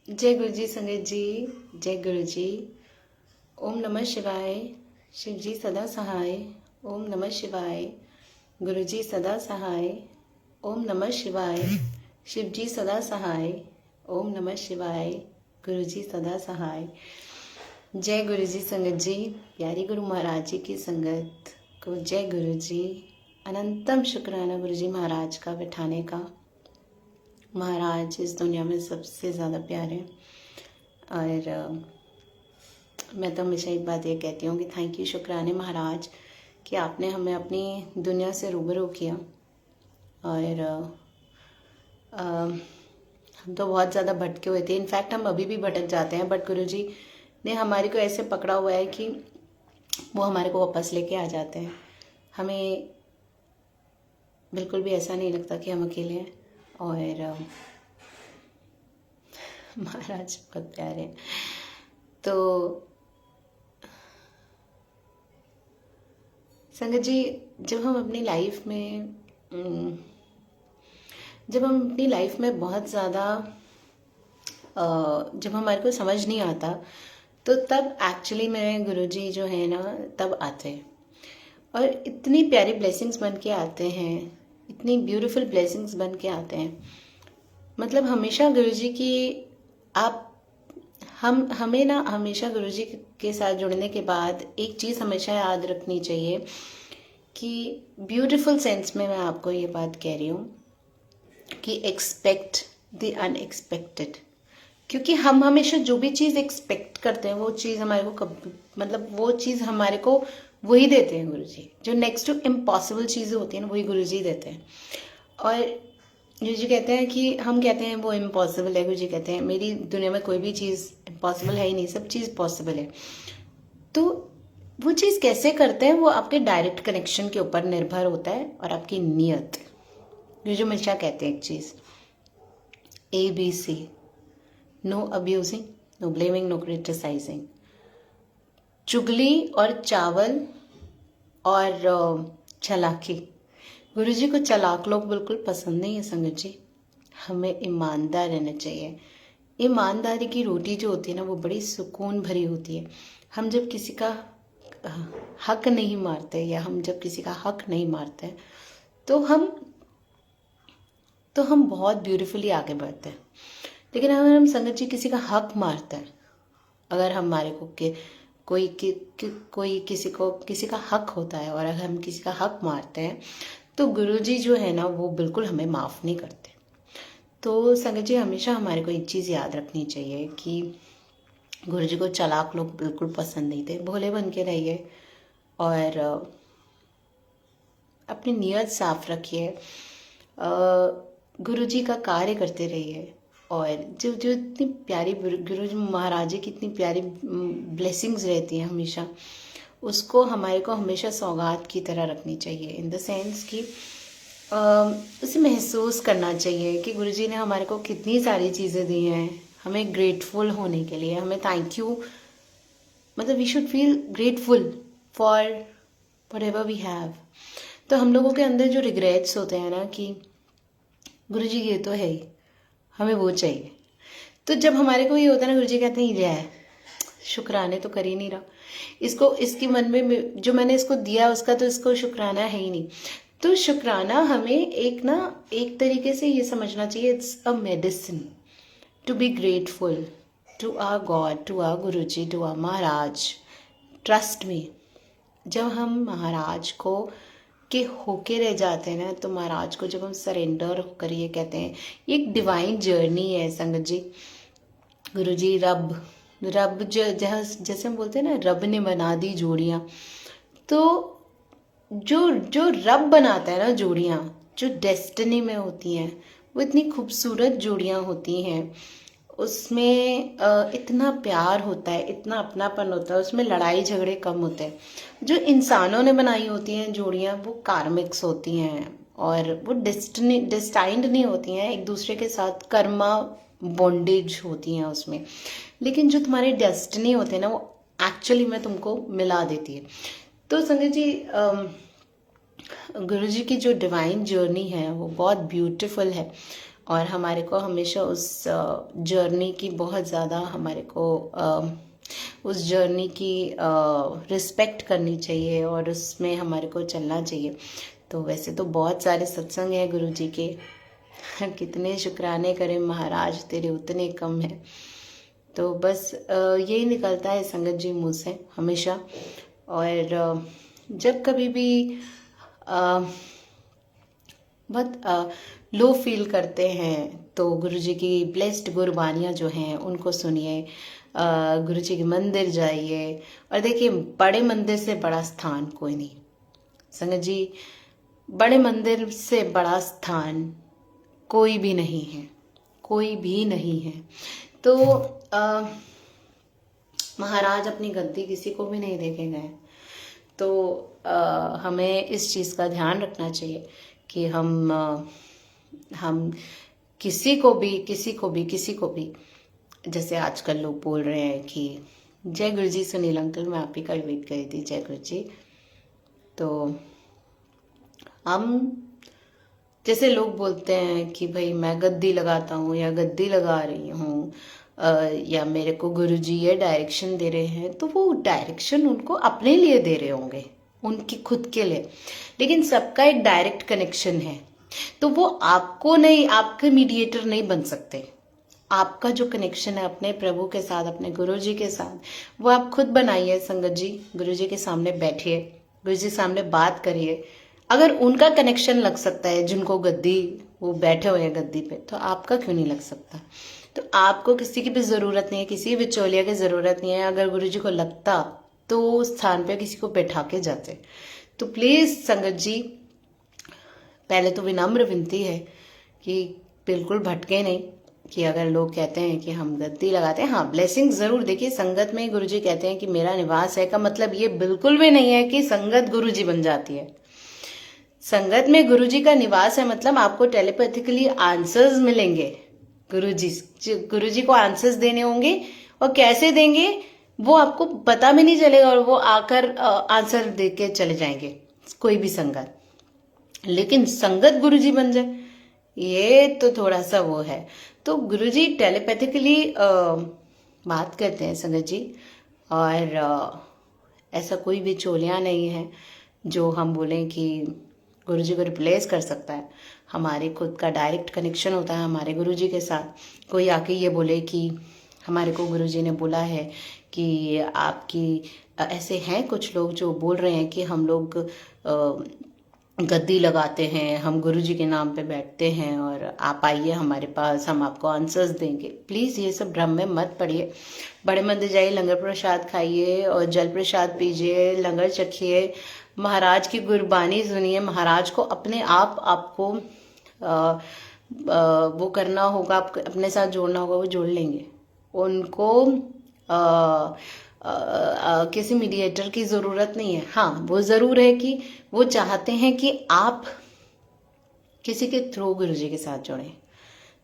जय गुरु जी संगत जी। जय गुरु जी। ओम नमः शिवाय। शिव जी सदा सहाय। ओम नमः शिवाय। गुरु जी सदा सहाय। ओम नमः शिवाय। शिव जी सदा सहाय। ओम नमः शिवाय। गुरु जी सदा सहाय। जय गुरु जी संगत जी। प्यारी गुरु महाराज जी की संगत को जय गुरु जी। अनंतम शुक्राना गुरु जी महाराज का बिठाने का। महाराज इस दुनिया में सबसे ज़्यादा प्यारे हैं। और मैं तो हमेशा एक बात ये कहती हूँ कि थैंक यू शुक्राने महाराज कि आपने हमें अपनी दुनिया से रूबरू किया। और हम तो बहुत ज़्यादा भटके हुए थे, इनफैक्ट हम अभी भी भटक जाते हैं, बट गुरुजी ने हमारे को ऐसे पकड़ा हुआ है कि वो हमारे को वापस लेके आ जाते हैं। हमें बिल्कुल भी ऐसा नहीं लगता कि हम अकेले हैं। और महाराज बहुत प्यारे हैं। तो संगत जी, जब हम अपनी लाइफ में बहुत ज़्यादा जब हमारे को समझ नहीं आता तो तब एक्चुअली में गुरुजी जो है ना तब आते हैं और इतनी प्यारी ब्लेसिंग्स बन के आते हैं, इतनी ब्यूटीफुल ब्लेसिंग्स बन के आते हैं। मतलब हमेशा गुरुजी की हमें ना हमेशा गुरुजी के साथ जुड़ने के बाद एक चीज़ हमेशा याद रखनी चाहिए कि ब्यूटीफुल सेंस में मैं आपको ये बात कह रही हूँ कि एक्सपेक्ट द अनएक्सपेक्टेड। क्योंकि हम हमेशा जो भी चीज़ एक्सपेक्ट करते हैं वो चीज़ हमारे को वो चीज़ हमारे को वही देते हैं गुरुजी। जो नेक्स्ट टू इम्पॉसिबल चीज़ें होती हैं ना वही गुरुजी देते हैं। और गुरुजी कहते हैं कि हम कहते हैं वो इम्पॉसिबल है, गुरुजी कहते हैं मेरी दुनिया में कोई भी चीज़ इम्पॉसिबल है ही नहीं, सब चीज़ पॉसिबल है। तो वो चीज़ कैसे करते हैं वो आपके डायरेक्ट कनेक्शन के ऊपर निर्भर होता है और आपकी नीयत। गुरुजी हमेशा कहते हैं एक चीज़, ABC, no abusing, no blaming, no criticising. चुगली और चावल और चालाकी, गुरुजी को चालाक लोग बिल्कुल पसंद नहीं है संगत जी। हमें ईमानदार रहना चाहिए। ईमानदारी की रोटी जो होती है ना वो बड़ी सुकून भरी होती है। हम जब किसी का हक नहीं मारते या हम जब किसी का हक नहीं मारते तो हम बहुत ब्यूटीफुली आगे बढ़ते हैं। लेकिन अगर हम संगत जी किसी का हक मारते हैं, अगर हमारे को कोई किसी का हक होता है और अगर हम किसी का हक मारते हैं तो गुरुजी जो है ना वो बिल्कुल हमें माफ़ नहीं करते। तो संगत जी हमेशा हमारे को एक चीज़ याद रखनी चाहिए कि गुरुजी को चालाक लोग बिल्कुल पसंद नहीं थे। भोले बन के रहिए और अपनी नीयत साफ रखिए, गुरुजी का कार्य करते रहिए। और जो जो इतनी प्यारी गुरु महाराज जी की इतनी प्यारी ब्लेसिंग्स रहती हैं हमेशा, उसको हमारे को हमेशा सौगात की तरह रखनी चाहिए। इन द सेंस कि उसे महसूस करना चाहिए कि गुरुजी ने हमारे को कितनी सारी चीज़ें दी हैं। हमें ग्रेटफुल होने के लिए हमें थैंक यू, मतलब we should feel grateful for whatever we have. तो हम लोगों के अंदर जो रिग्रेट्स होते हैं ना कि गुरुजी ये तो है ही, हमें वो चाहिए। तो जब हमारे को ये होता है ना गुरुजी कहते हैं ये शुक्राने तो कर ही नहीं रहा, इसके मन में जो मैंने इसको दिया उसका तो इसको शुक्राना है ही नहीं। तो शुक्राना हमें एक तरीके से ये समझना चाहिए, it's a medicine to be grateful to our God, to our Guruji, to our Maharaj. Trust me, जब हम महाराज को के होके रह जाते हैं ना तो महाराज को जब हम सरेंडर होकर ये कहते हैं, ये एक डिवाइन जर्नी है संगत जी। गुरुजी रब जैसे हम बोलते हैं ना रब ने बना दी जोड़ियाँ। तो जो जो रब बनाता है ना जोड़ियाँ, जो डेस्टिनी में होती हैं वो इतनी खूबसूरत जोड़ियाँ होती हैं। उसमें इतना प्यार होता है, इतना अपनापन होता है, उसमें लड़ाई झगड़े कम होते हैं। जो इंसानों ने बनाई होती हैं जोड़ियाँ वो कार्मिक्स होती हैं और वो डिस्टाइंड नहीं होती हैं एक दूसरे के साथ, कर्मा बॉन्डेज होती हैं उसमें। लेकिन जो तुम्हारी डेस्टिनी होते हैं ना वो एक्चुअली में तुमको मिला देती है। तो संगत जी गुरुजी की जो डिवाइन जर्नी है वो बहुत ब्यूटीफुल है और हमारे को हमेशा उस जर्नी की बहुत ज़्यादा हमारे को उस जर्नी की रिस्पेक्ट करनी चाहिए और उसमें हमारे को चलना चाहिए। तो वैसे तो बहुत सारे सत्संग हैं गुरु जी के, कितने शुक्राने करें महाराज तेरे उतने कम है। तो बस यही निकलता है संगत जी मुँह से हमेशा। और जब कभी भी बहुत लो फील करते हैं तो गुरु जी की ब्लेस्ड गुरबानियाँ जो हैं उनको सुनिए, गुरु जी के मंदिर जाइए। और देखिए, बड़े मंदिर से बड़ा स्थान कोई नहीं संगत जी, बड़े मंदिर से बड़ा स्थान कोई भी नहीं है, कोई भी नहीं है। तो महाराज अपनी गद्दी किसी को भी नहीं देके गए। तो हमें इस चीज़ का ध्यान रखना चाहिए कि हम किसी को भी जैसे आजकल लोग बोल रहे हैं कि जय गुरु जी सुनील अंकल, मैं आप ही का वेट कर रही थी, जय गुरु जी। तो हम जैसे लोग बोलते हैं कि भाई मैं गद्दी लगाता हूँ या गद्दी लगा रही हूँ, या मेरे को गुरुजी ये डायरेक्शन दे रहे हैं, तो वो डायरेक्शन उनको अपने लिए दे रहे होंगे, उनकी खुद के लिए, लेकिन सबका एक डायरेक्ट कनेक्शन है। तो वो आपको नहीं, आपके मीडिएटर नहीं बन सकते। आपका जो कनेक्शन है अपने प्रभु के साथ, अपने गुरु जी के साथ, वो आप खुद बनाइए संगत जी। गुरु जी के सामने बैठिए, गुरु जी के सामने बात करिए। अगर उनका कनेक्शन लग सकता है, जिनको गद्दी, वो बैठे हुए हैं गद्दी पे, तो आपका क्यों नहीं लग सकता? तो आपको किसी की भी ज़रूरत नहीं है, किसी बिचौलिया की ज़रूरत नहीं है। अगर गुरु जी को लगता तो उस स्थान पे किसी को बैठा के जाते। तो प्लीज़ संगत जी, पहले तो विनम्र विनती है कि बिल्कुल भटके नहीं, कि अगर लोग कहते हैं कि हम गद्दी लगाते हैं, हाँ ब्लेसिंग ज़रूर। देखिए, संगत में गुरुजी कहते हैं कि मेरा निवास है, का मतलब ये बिल्कुल भी नहीं है कि संगत गुरुजी बन जाती है। संगत में गुरुजी का निवास है मतलब आपको टेलीपैथिकली आंसर्स मिलेंगे। गुरुजी को आंसर्स देने होंगे, और कैसे देंगे वो आपको पता भी नहीं चलेगा, और वो आकर आंसर दे के चले जाएंगे, कोई भी संगत। लेकिन संगत गुरुजी बन जाए, ये तो थोड़ा सा वो है। तो गुरुजी टेलीपैथिकली बात करते हैं संगत जी, और ऐसा कोई भी चोलियाँ नहीं है जो हम बोलें कि गुरुजी को रिप्लेस कर सकता है। हमारे खुद का डायरेक्ट कनेक्शन होता है हमारे गुरुजी के साथ। कोई आके ये बोले कि हमारे को गुरुजी ने बोला है कि आपकी, ऐसे हैं कुछ लोग जो बोल रहे हैं कि हम लोग गद्दी लगाते हैं, हम गुरुजी के नाम पे बैठते हैं, और आप आइए हमारे पास, हम आपको आंसर्स देंगे। प्लीज़ ये सब भ्रम में मत पड़िए। बड़े मंदिर जाइए, लंगर प्रसाद खाइए और जल प्रसाद पीजिए, लंगर चखिए, महाराज की गुरबानी सुनिए। महाराज को अपने आप आपको वो करना होगा, आप अपने साथ जोड़ना होगा, वो जोड़ लेंगे। उनको किसी मीडिएटर की ज़रूरत नहीं है। हाँ, वो ज़रूर है कि वो चाहते हैं कि आप किसी के थ्रू गुरुजी के साथ जुड़ें।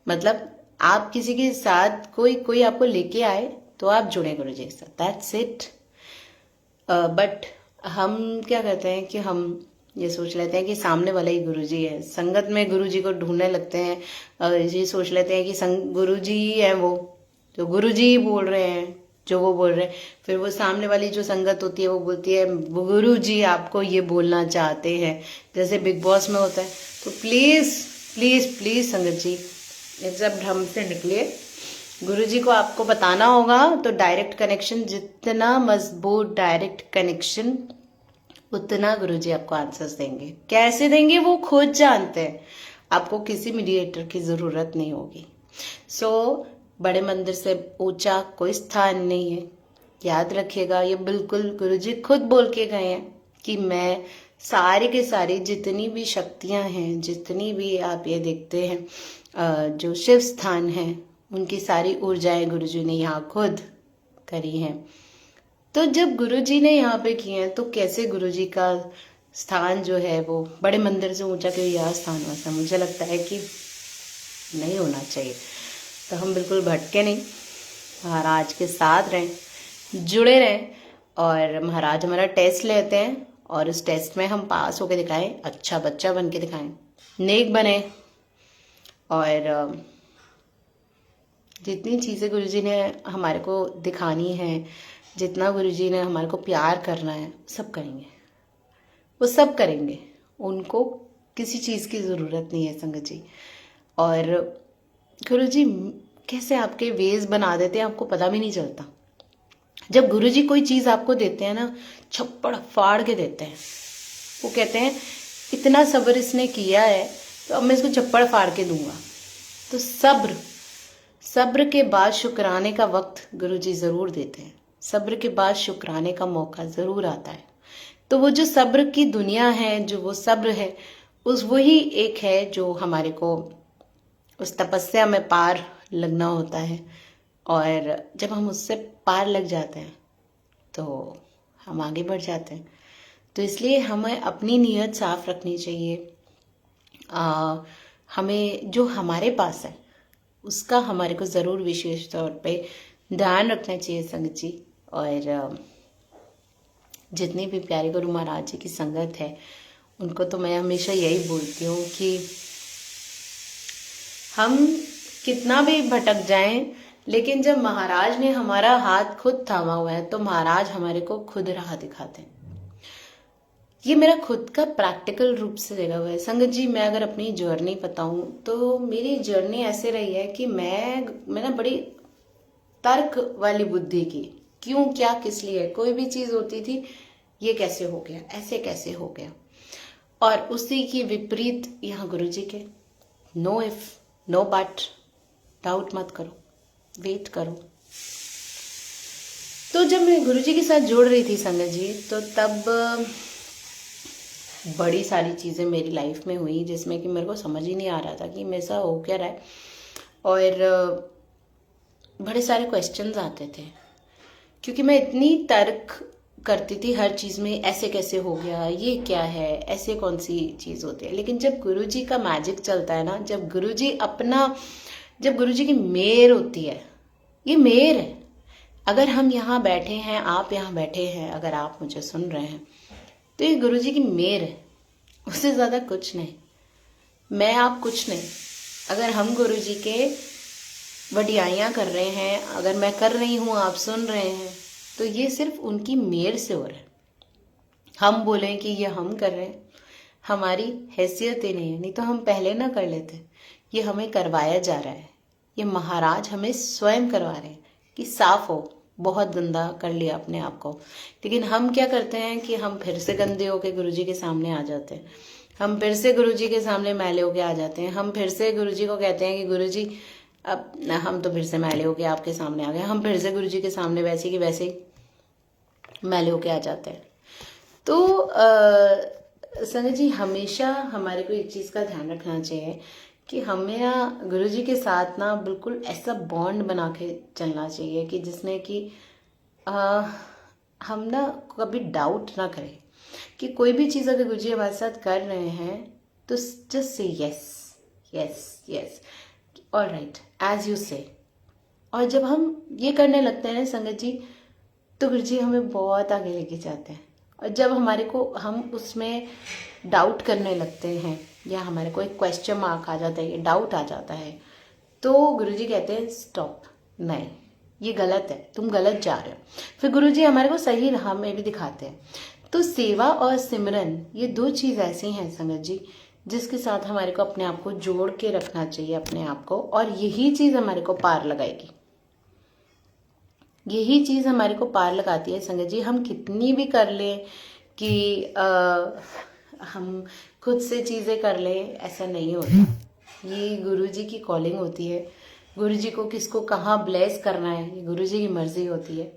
मतलब आप किसी के साथ, कोई आपको लेके आए तो आप जुड़े गुरुजी के साथ, दैट्स इट। बट हम क्या करते हैं कि हम ये सोच लेते हैं कि सामने वाला ही गुरुजी है। संगत में गुरुजी को ढूंढने लगते हैं, ये सोच लेते हैं कि गुरुजी ही है वो, तो गुरुजी ही बोल रहे हैं जो वो बोल रहे हैं। फिर वो सामने वाली जो संगत होती है वो बोलती है गुरुजी आपको ये बोलना चाहते हैं, जैसे बिग बॉस में होता है। तो प्लीज़ प्लीज़ प्लीज़ संगत जी, इस सब भ्रम से निकलिए। गुरुजी को आपको बताना होगा तो डायरेक्ट कनेक्शन, जितना मजबूत डायरेक्ट कनेक्शन, उतना गुरुजी आपको आंसर्स देंगे। कैसे देंगे वो खुद जानते हैं, आपको किसी मीडिएटर की ज़रूरत नहीं होगी। सो बड़े मंदिर से ऊंचा कोई स्थान नहीं है, याद रखिएगा। ये बिल्कुल गुरुजी खुद बोल के गए हैं कि मैं सारी के सारी जितनी भी शक्तियां हैं, जितनी भी आप ये देखते हैं जो शिव स्थान हैं, उनकी सारी ऊर्जाएं गुरुजी ने यहाँ खुद करी हैं। तो जब गुरुजी ने यहाँ पे किए हैं, तो कैसे गुरुजी का स्थान जो है वो बड़े मंदिर से ऊंचा क्यों यह स्थान वैसा, मुझे लगता है कि नहीं होना चाहिए। तो हम बिल्कुल भटके नहीं, महाराज के साथ रहें, जुड़े रहें, और महाराज हमारा टेस्ट लेते हैं, और इस टेस्ट में हम पास होके दिखाएं, अच्छा बच्चा बन के दिखाएं, नेक बने, और जितनी चीज़ें गुरुजी ने हमारे को दिखानी है, जितना गुरुजी ने हमारे को प्यार करना है, सब करेंगे, वो सब करेंगे। उनको किसी चीज़ की ज़रूरत नहीं है संगत जी। और गुरुजी कैसे आपके वेज बना देते हैं, आपको पता भी नहीं चलता। जब गुरुजी कोई चीज़ आपको देते हैं ना, छप्पड़ फाड़ के देते हैं। वो कहते हैं इतना सब्र इसने किया है तो अब मैं इसको चप्पड़ फाड़ के दूंगा। तो सब्र, सब्र के बाद शुक्राने का वक्त गुरुजी ज़रूर देते हैं। सब्र के बाद शुक्राने का मौका ज़रूर आता है। तो वो जो सब्र की दुनिया है, जो वो सब्र है, उस वही एक है जो हमारे को उस तपस्या में पार लगना होता है। और जब हम उससे पार लग जाते हैं तो हम आगे बढ़ जाते हैं। तो इसलिए हमें अपनी नीयत साफ रखनी चाहिए। हमें जो हमारे पास है उसका हमारे को ज़रूर विशेष तौर पे ध्यान रखना चाहिए संगत जी। और जितनी भी प्यारे गुरु महाराज जी की संगत है उनको तो मैं हमेशा यही बोलती हूँ कि हम कितना भी भटक जाएं, लेकिन जब महाराज ने हमारा हाथ खुद थामा हुआ है तो महाराज हमारे को खुद राह दिखाते हैं। ये मेरा खुद का प्रैक्टिकल रूप से देखा हुआ है संगत जी। मैं अगर अपनी जर्नी बताऊं तो मेरी जर्नी ऐसे रही है कि मैं ना बड़ी तर्क वाली बुद्धि की, क्यों क्या किस लिए कोई भी चीज होती थी, ये कैसे हो गया, ऐसे कैसे हो गया। और उसी की विपरीत यहाँ गुरुजी के no if no but, doubt मत करो, वेट करो। तो जब मैं गुरुजी के साथ जुड़ रही थी संगत जी, तो तब बड़ी सारी चीज़ें मेरी लाइफ में हुई जिसमें कि मेरे को समझ ही नहीं आ रहा था कि मेरे साथ हो क्या रहा है। और बड़े सारे क्वेश्चंस आते थे क्योंकि मैं इतनी तर्क करती थी हर चीज़ में, ऐसे कैसे हो गया, ये क्या है, ऐसे कौन सी चीज़ होती है। लेकिन जब गुरुजी का मैजिक चलता है ना, जब गुरुजी की मेहर होती है, ये मेहर है। अगर हम यहाँ बैठे हैं, आप यहाँ बैठे हैं, अगर आप मुझे सुन रहे हैं, तो ये गुरुजी की मेहर है, उससे ज़्यादा कुछ नहीं। मैं आप कुछ नहीं। अगर हम गुरुजी के वडियाइयाँ कर रहे हैं, अगर मैं कर रही हूँ, आप सुन रहे हैं, तो ये सिर्फ उनकी मेहर से हो रहा है। हम बोलें कि ये हम कर रहे हैं, हमारी हैसियत ही नहीं है, नहीं तो हम पहले ना कर लेते। ये हमें करवाया जा रहा है, ये महाराज हमें स्वयं करवा रहे हैं कि साफ हो, बहुत गंदा कर लिया अपने आप को। लेकिन हम क्या करते हैं कि हम फिर से गंदे होके गुरुजी के सामने आ जाते हैं, हम फिर से गुरुजी के सामने मैले होके आ जाते हैं, हम फिर से गुरुजी को कहते हैं कि गुरुजी अब हम तो फिर से मैले होके आपके सामने आ गए, हम फिर से गुरुजी के सामने वैसे कि वैसे मैले होके आ जाते हैं। तो संगत जी हमेशा हमारे को एक चीज़ का ध्यान रखना चाहिए कि हमें ना गुरुजी के साथ ना बिल्कुल ऐसा बॉन्ड बना के चलना चाहिए कि जिसमें कि हम ना कभी डाउट ना करें कि कोई भी चीज़ अगर गुरुजी हमारे साथ कर रहे हैं तो just say yes yes yes, alright, as you say. और जब हम ये करने लगते हैं संगत जी, तो गुरुजी हमें बहुत आगे लेके जाते हैं। और जब हमारे को हम उसमें डाउट करने लगते हैं या हमारे को एक क्वेश्चन मार्क आ जाता है, ये डाउट आ जाता है, तो गुरुजी कहते हैं स्टॉप, नहीं ये गलत है, तुम गलत जा रहे हो। फिर गुरुजी हमारे को सही राह में भी दिखाते हैं। तो सेवा और सिमरन ये दो चीज़ ऐसी हैं संगत जी जिसके साथ हमारे को अपने आप को जोड़ के रखना चाहिए अपने आप को, और यही चीज़ हमारे को पार लगाएगी। यही चीज़ हमारे को पार लगाती है संगत जी। हम कितनी भी कर लें कि हम खुद से चीज़ें कर लें, ऐसा नहीं होता। ये गुरुजी की कॉलिंग होती है। गुरुजी को किसको कहाँ ब्लेस करना है, ये गुरुजी की मर्जी होती है।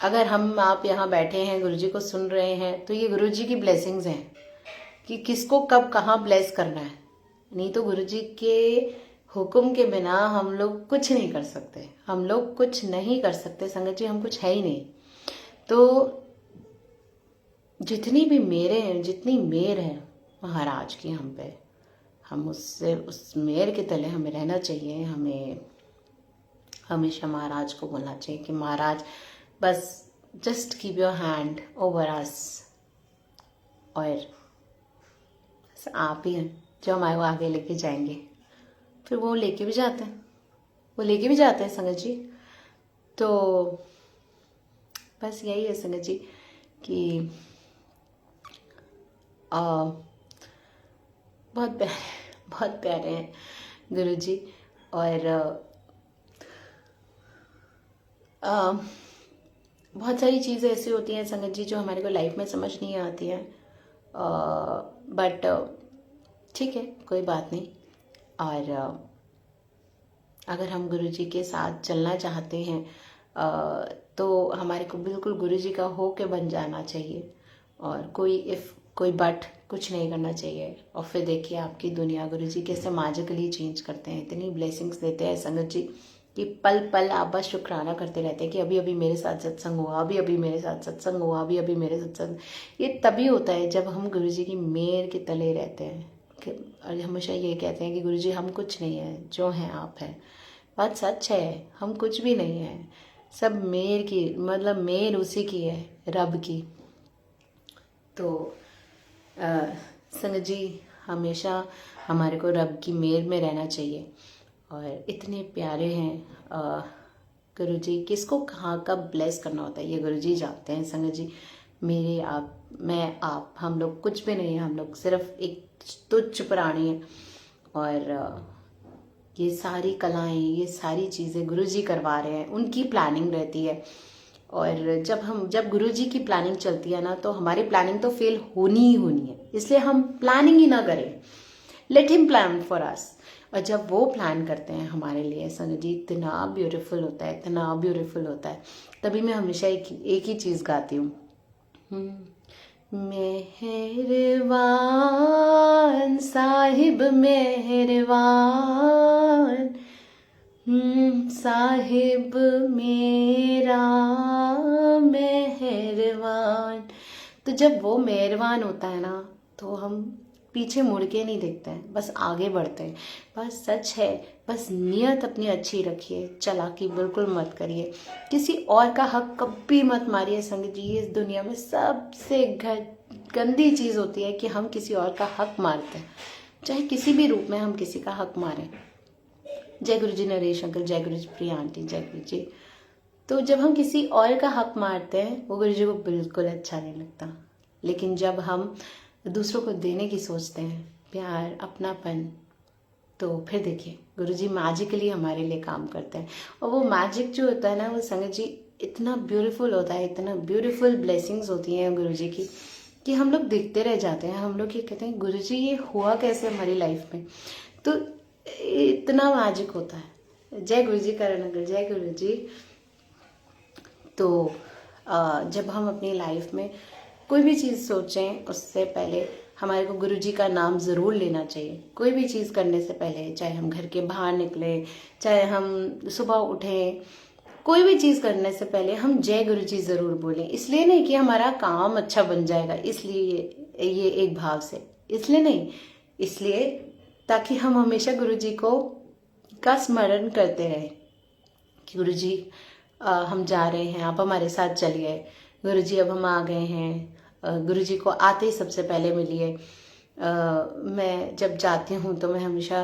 अगर हम आप यहाँ बैठे हैं, गुरुजी को सुन रहे हैं, तो ये गुरुजी की ब्लेसिंग्स हैं कि किसको कब कहाँ ब्लेस करना है। नहीं तो गुरुजी के हुक्म के बिना हम लोग कुछ नहीं कर सकते, हम लोग कुछ नहीं कर सकते संगत जी, हम कुछ है ही नहीं। तो जितनी भी मेरे हैं, जितनी मेहर है महाराज की हम पे, हम उससे उस मेहर के तले हमें रहना चाहिए। हमें हमेशा महाराज को बोलना चाहिए कि महाराज बस just keep your hand over us, और आप ही हैं जो हमारे को आगे लेके जाएंगे। फिर वो लेके भी जाते हैं, वो लेके भी जाते हैं संगत जी। तो बस यही है संगत जी कि आ, बहुत प्यारे हैं गुरु जी। और बहुत सारी चीज़ें ऐसी होती हैं संगत जी जो हमारे को लाइफ में समझ नहीं आती हैं, बट ठीक है, कोई बात नहीं। और अगर हम गुरु जी के साथ चलना चाहते हैं तो हमारे को बिल्कुल गुरु जी का हो के बन जाना चाहिए, और कोई इफ़ कोई बट कुछ नहीं करना चाहिए। और फिर देखिए आपकी दुनिया गुरु जी कैसे मैजिकली चेंज करते हैं, इतनी ब्लेसिंग्स देते हैं संगत जी कि पल पल आप बस शुक्राना करते रहते हैं कि अभी अभी मेरे साथ सत्संग हुआ, अभी अभी मेरे साथ सत्संग हुआ, अभी अभी मेरे सत्संग। ये तभी होता है जब हम गुरु जी की मेहर के तले रहते हैं। और हमेशा ये कहते हैं कि गुरु जी हम कुछ नहीं है, जो हैं आप हैं। बात सच है, हम कुछ भी नहीं है, सब मेहर की, मतलब मेहर उसी की है, रब की। तो संगत जी हमेशा हमारे को रब की मेहर में रहना चाहिए। और इतने प्यारे हैं गुरु जी, किसको कहाँ कब ब्लेस करना होता है ये गुरु जी जानते हैं संगत जी। मेरे आप, मैं आप, हम लोग कुछ भी नहीं है, हम लोग सिर्फ एक तुच्छ प्राणी हैं। और ये सारी कलाएं, ये सारी चीज़ें गुरु जी करवा रहे हैं, उनकी प्लानिंग रहती है। और जब गुरु जी की प्लानिंग चलती है ना, तो हमारी प्लानिंग तो फेल होनी ही होनी है, इसलिए हम प्लानिंग ही ना करें, let him plan for us. और जब वो प्लान करते हैं हमारे लिए संगत जी, इतना ब्यूटीफुल होता है, इतना ब्यूटीफुल होता है। तभी मैं हमेशा एक ही चीज़ गाती हूँ, मेहरबान साहिब मेहरबान, साहिब मेरा मेहरबान। तो जब वो मेहरबान होता है ना, तो हम पीछे मुड़ के नहीं देखते हैं, बस आगे बढ़ते हैं। बस सच है, बस नियत अपनी अच्छी रखिए, चालाकी बिल्कुल मत करिए, किसी और का हक कभी मत मारिए संगत जी। इस दुनिया में सबसे गंदी चीज़ होती है कि हम किसी और का हक मारते हैं, चाहे किसी भी रूप में हम किसी का हक मारें। जय गुरु जी नरेश अंकल, जय गुरु जी प्रिया आंटी, जय गुरु जी। तो जब हम किसी और का हक मारते हैं वो गुरु जी को बिल्कुल अच्छा नहीं लगता। लेकिन जब हम दूसरों को देने की सोचते हैं, प्यार, अपनापन, तो फिर देखिए गुरु जी मैजिकली हमारे लिए काम करते हैं। और वो मैजिक जो होता है ना, वो संगत जी इतना ब्यूटीफुल होता है, इतना ब्यूटीफुल ब्लेसिंग्स होती हैं गुरु जी की, कि हम लोग देखते रह जाते हैं। हम लोग ये कहते हैं गुरु जी ये हुआ कैसे हमारी लाइफ में। तो इतना मैजिक होता है। जय गुरु जी करण अंकल, जय गुरु जी। तो जब हम अपनी लाइफ में कोई भी चीज़ सोचें, उससे पहले हमारे को गुरु जी का नाम ज़रूर लेना चाहिए। कोई भी चीज़ करने से पहले, चाहे हम घर के बाहर निकले, चाहे हम सुबह उठें, कोई भी चीज़ करने से पहले हम जय गुरु जी ज़रूर बोलें। इसलिए नहीं कि हमारा काम अच्छा बन जाएगा, इसलिए ये एक भाव से, इसलिए नहीं, इसलिए ताकि हम हमेशा गुरु जी को का स्मरण करते रहें कि गुरु जी हम जा रहे हैं, आप हमारे साथ चलिए। गुरु जी अब हम आ गए हैं। गुरु जी को आते ही सबसे पहले मिलिए। मैं जब जाती हूँ तो मैं हमेशा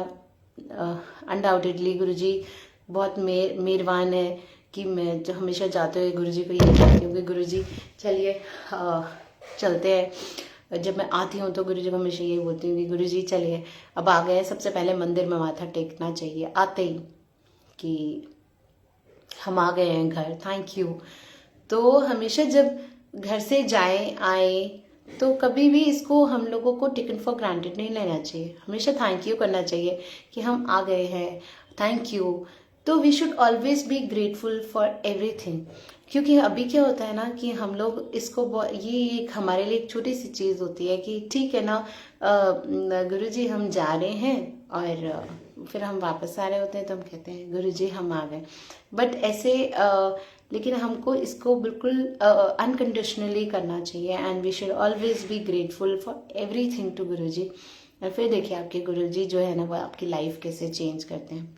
अनडाउटेडली गुरु जी बहुत मेहरबान है कि मैं जो हमेशा जाते हुए गुरु जी को यही कहती हूँ कि गुरु जी चलिए चलते हैं। जब मैं आती हूँ तो गुरु जी को हमेशा यही बोलती हूँ कि गुरु जी चलिए अब आ गए, सबसे पहले मंदिर में माथा टेकना चाहिए आते ही, कि हम आ गए हैं घर, थैंक यू। तो हमेशा जब घर से जाए आए तो कभी भी इसको हम लोगों को टेकन फॉर ग्रांटेड नहीं लेना चाहिए, हमेशा थैंक यू करना चाहिए कि हम आ गए हैं, थैंक यू। तो we should always be grateful for everything. क्योंकि अभी क्या होता है ना कि हम लोग इसको, ये एक हमारे लिए एक छोटी सी चीज़ होती है कि ठीक है ना गुरु जी हम जा रहे हैं, और फिर हम वापस आ रहे होते हैं तो हम कहते हैं गुरु जी हम आ गए। बट ऐसे लेकिन हमको इसको बिल्कुल अनकंडीशनली करना चाहिए, and we should always be grateful for everything to guru ji. और फिर देखिए आपके गुरु जी जो है ना वो आपकी लाइफ कैसे चेंज करते हैं।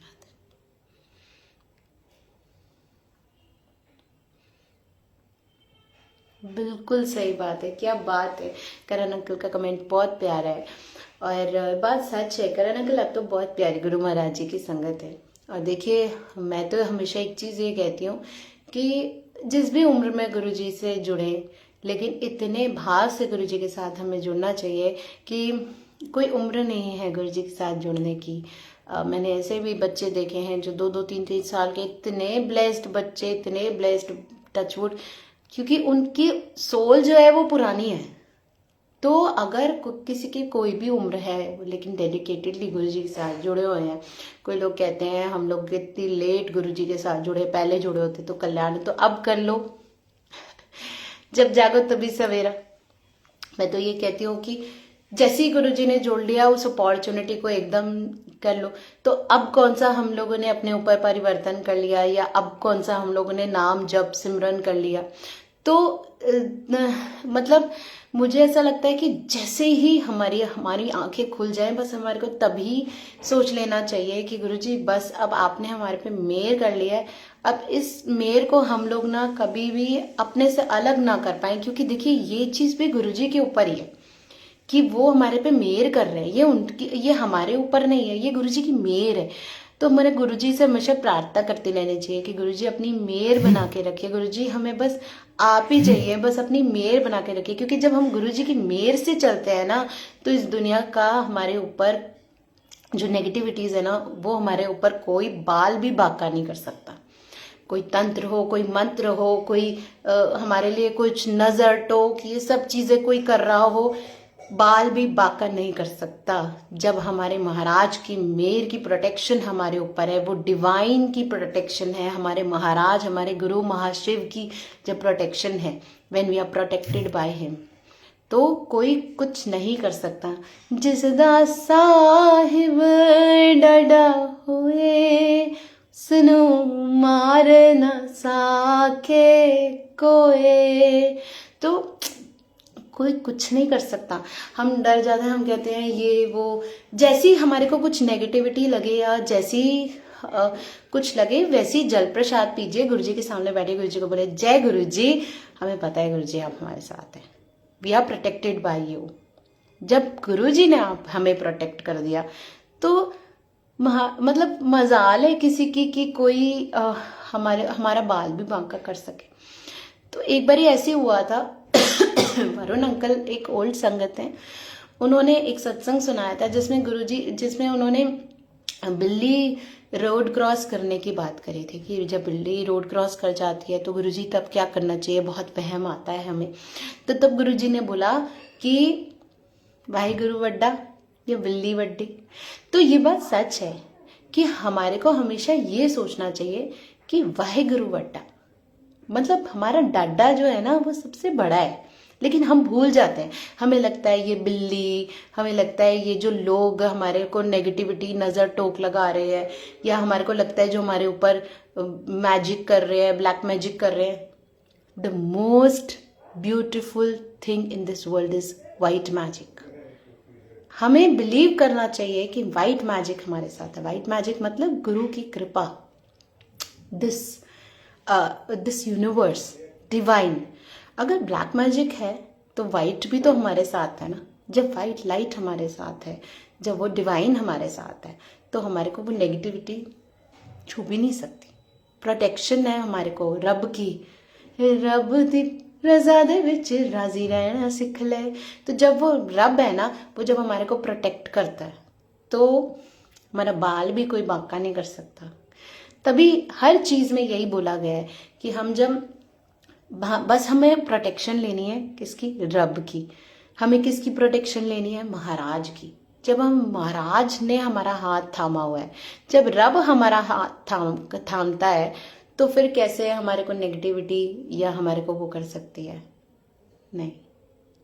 बिल्कुल सही बात है, क्या बात है। करण अंकल का कमेंट बहुत प्यारा है। और बात सच है करण अंकल, अब तो बहुत प्यारी गुरु महाराज जी की संगत है। और देखिए, मैं तो हमेशा एक चीज़ ये कहती हूँ कि जिस भी उम्र में गुरु जी से जुड़े, लेकिन इतने भाव से गुरु जी के साथ हमें जुड़ना चाहिए कि कोई उम्र नहीं है गुरु जी के साथ जुड़ने की। मैंने ऐसे भी बच्चे देखे हैं जो 2-2, 3-3 साल के, इतने ब्लेस्ड बच्चे, इतने ब्लेस्ड, टचवुड, क्योंकि उनकी सोल जो है वो पुरानी है। तो अगर किसी की कोई भी उम्र है लेकिन डेडिकेटेडली गुरु जी के साथ जुड़े हुए हैं, कोई लोग कहते हैं हम लोग कितनी लेट गुरु जी के साथ जुड़े, पहले जुड़े होते तो कल्याण, तो अब कर लो, जब जागो तभी सवेरा। मैं तो ये कहती हूँ कि जैसे ही गुरु जी ने जोड़ लिया उस अपॉर्चुनिटी को एकदम कर लो। तो अब कौन सा हम लोगों ने अपने ऊपर परिवर्तन कर लिया, या अब कौन सा हम लोगों ने नाम जप सिमरन कर लिया। तो मतलब मुझे ऐसा लगता है कि जैसे ही हमारी हमारी आंखें खुल जाएं, बस हमारे को तभी सोच लेना चाहिए कि गुरुजी बस अब आपने हमारे पे मेहर कर लिया है, अब इस मेहर को हम लोग ना कभी भी अपने से अलग ना कर पाए। क्योंकि देखिए, ये चीज़ भी गुरुजी के ऊपर ही है कि वो हमारे पे मेहर कर रहे हैं, ये उनकी, ये हमारे ऊपर नहीं है, ये गुरुजी की मेहर है। तो हमारे गुरुजी से हमेशा प्रार्थना करते रहनी चाहिए कि गुरुजी अपनी मेहर बना के रखिए, गुरुजी हमें बस आप ही चाहिए, बस अपनी मेहर बना के रखिए। क्योंकि जब हम गुरुजी की मेहर से चलते हैं ना, तो इस दुनिया का हमारे ऊपर जो नेगेटिविटीज है ना, वो हमारे ऊपर कोई बाल भी बांका नहीं कर सकता। कोई तंत्र हो, कोई मंत्र हो, कोई हमारे लिए कुछ नजर टोक, ये सब चीजें कोई कर रहा हो, बाल भी बांका नहीं कर सकता। जब हमारे महाराज की मेहर की प्रोटेक्शन हमारे ऊपर है, वो डिवाइन की प्रोटेक्शन है, हमारे महाराज हमारे गुरु महाशिव की जब प्रोटेक्शन है, when we are protected by him, तो कोई कुछ नहीं कर सकता। जिसदा साहिब डडा होए, सुनो मार न साके कोए। तो कोई कुछ नहीं कर सकता। हम डर जाते हैं, हम कहते हैं ये वो, जैसी हमारे को कुछ नेगेटिविटी लगे या जैसी कुछ लगे, वैसी जल प्रसाद पीजिए, गुरुजी के सामने बैठे गुरुजी को बोले जय गुरुजी, हमें पता है गुरुजी आप हमारे साथ हैं, we are protected by you. जब गुरुजी ने आप हमें प्रोटेक्ट कर दिया तो मतलब मजाल है किसी की कि कोई हमारा बाल भी बांका कर सके। तो एक बार ऐसे हुआ था, वरुण अंकल एक ओल्ड संगत हैं, उन्होंने एक सत्संग सुनाया था जिसमें उन्होंने बिल्ली रोड क्रॉस करने की बात करी थी कि जब बिल्ली रोड क्रॉस कर जाती है तो गुरुजी तब क्या करना चाहिए, बहुत वहम आता है हमें। तो तब गुरुजी ने बोला कि भाई गुरु वड्डा या बिल्ली वड्डी। तो ये बात सच है कि हमारे को हमेशा ये सोचना चाहिए कि वाहे गुरु वड्डा, मतलब हमारा डाडा जो है ना वो सबसे बड़ा है, लेकिन हम भूल जाते हैं। हमें लगता है ये बिल्ली, हमें लगता है ये जो लोग हमारे को नेगेटिविटी नज़र टोक लगा रहे हैं, या हमारे को लगता है जो हमारे ऊपर मैजिक कर रहे हैं, ब्लैक मैजिक कर रहे हैं। The most beautiful thing in this world is white magic. हमें बिलीव करना चाहिए कि वाइट मैजिक हमारे साथ है। वाइट मैजिक मतलब गुरु की कृपा, दिस यूनिवर्स डिवाइन। अगर ब्लैक मैजिक है तो वाइट भी तो हमारे साथ है ना। जब वाइट लाइट हमारे साथ है, जब वो डिवाइन हमारे साथ है, तो हमारे को वो नेगेटिविटी छू भी नहीं सकती। प्रोटेक्शन है हमारे को रब की, रब दी रजा दे विच राजी रहना सीख ले। तो जब वो रब है ना, वो जब हमारे को प्रोटेक्ट करता है तो हमारा बाल भी कोई बांका नहीं कर सकता। तभी हर चीज में यही बोला गया है कि हम जब बस हमें प्रोटेक्शन लेनी है किसकी, रब की। हमें किसकी प्रोटेक्शन लेनी है, महाराज की। जब हम महाराज ने हमारा हाथ थामा हुआ है, जब रब हमारा हाथ थामता है, तो फिर कैसे हमारे को नेगेटिविटी या हमारे को वो कर सकती है। नहीं,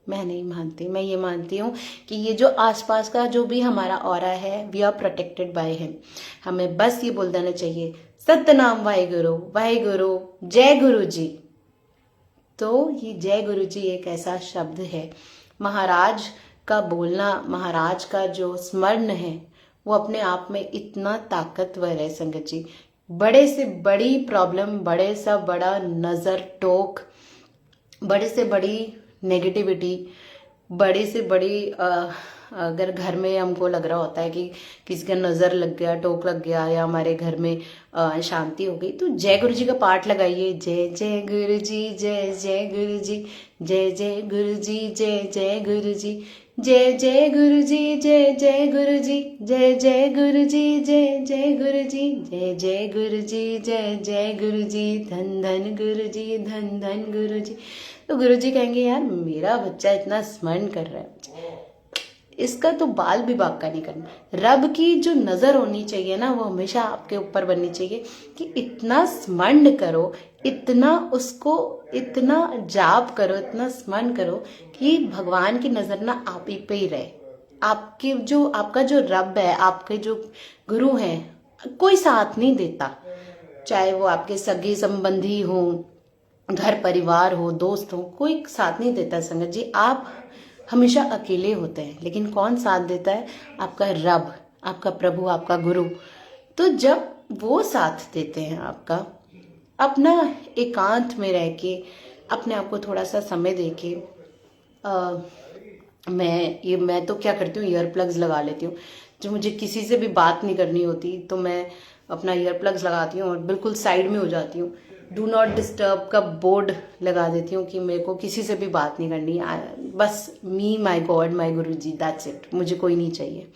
मैं नहीं मानती। मैं ये मानती हूँ कि ये जो आसपास का जो भी हमारा ऑरा है, we are protected by him. हमें बस ये बोल देना चाहिए सतनाम वाहेगुरु, वाहेगुरु, जय गुरु जी। तो ये जय गुरु जी एक ऐसा शब्द है, महाराज का बोलना, महाराज का जो स्मरण है, वो अपने आप में इतना ताकतवर है संगत जी। बड़े से बड़ी प्रॉब्लम, बड़े सा बड़ा नजर टोक, बड़े से बड़ी नेगेटिविटी बड़ी से बड़ी अगर घर में हमको लग रहा होता है कि किसी का नज़र लग गया, टोक लग गया, या हमारे घर में शांति हो गई, तो जय गुरु जी का पाठ लगाइए। जय जय गुरु जी, जय जय गुरु जी, जय जय गुरु जी, जय जय गुरु जी, जय जय गुरु जी, जय जय गुरु जी, जय जय गुरु जी, जय जय गुरु जी, जय जय गुरु जी, जय जय गुरु जी, धन धन गुरु जी, धन धन गुरु जी। तो गुरु जी कहेंगे यार मेरा बच्चा इतना स्मरण कर रहा है, इसका तो बाल भी बांका नहीं करना। रब की जो नज़र होनी चाहिए ना, वो हमेशा आपके ऊपर बननी चाहिए कि इतना स्मरण करो, इतना उसको, इतना जाप करो, इतना स्मरण करो कि भगवान की नज़र ना आप ही पे ही रहे। आपके जो, आपका जो रब है, आपके जो गुरु हैं, कोई साथ नहीं देता, चाहे वो आपके सगे संबंधी हो, घर परिवार हो, दोस्त हो, कोई साथ नहीं देता संगत जी। आप हमेशा अकेले होते हैं, लेकिन कौन साथ देता है? आपका रब, आपका प्रभु, आपका गुरु। तो जब वो साथ देते हैं आपका, अपना एकांत में रह के, अपने आप को थोड़ा सा समय दे के, मैं तो क्या करती हूँ, ईयर प्लग्स लगा लेती हूँ। जो मुझे किसी से भी बात नहीं करनी होती तो मैं अपना ईयर प्लग्स लगाती हूँ और बिल्कुल साइड में हो जाती हूँ। डू नॉट डिस्टर्ब का बोर्ड लगा देती हूँ कि मेरे को किसी से भी बात नहीं करनी, बस मी, माई God, my guru ji, that's it, मुझे कोई नहीं चाहिए।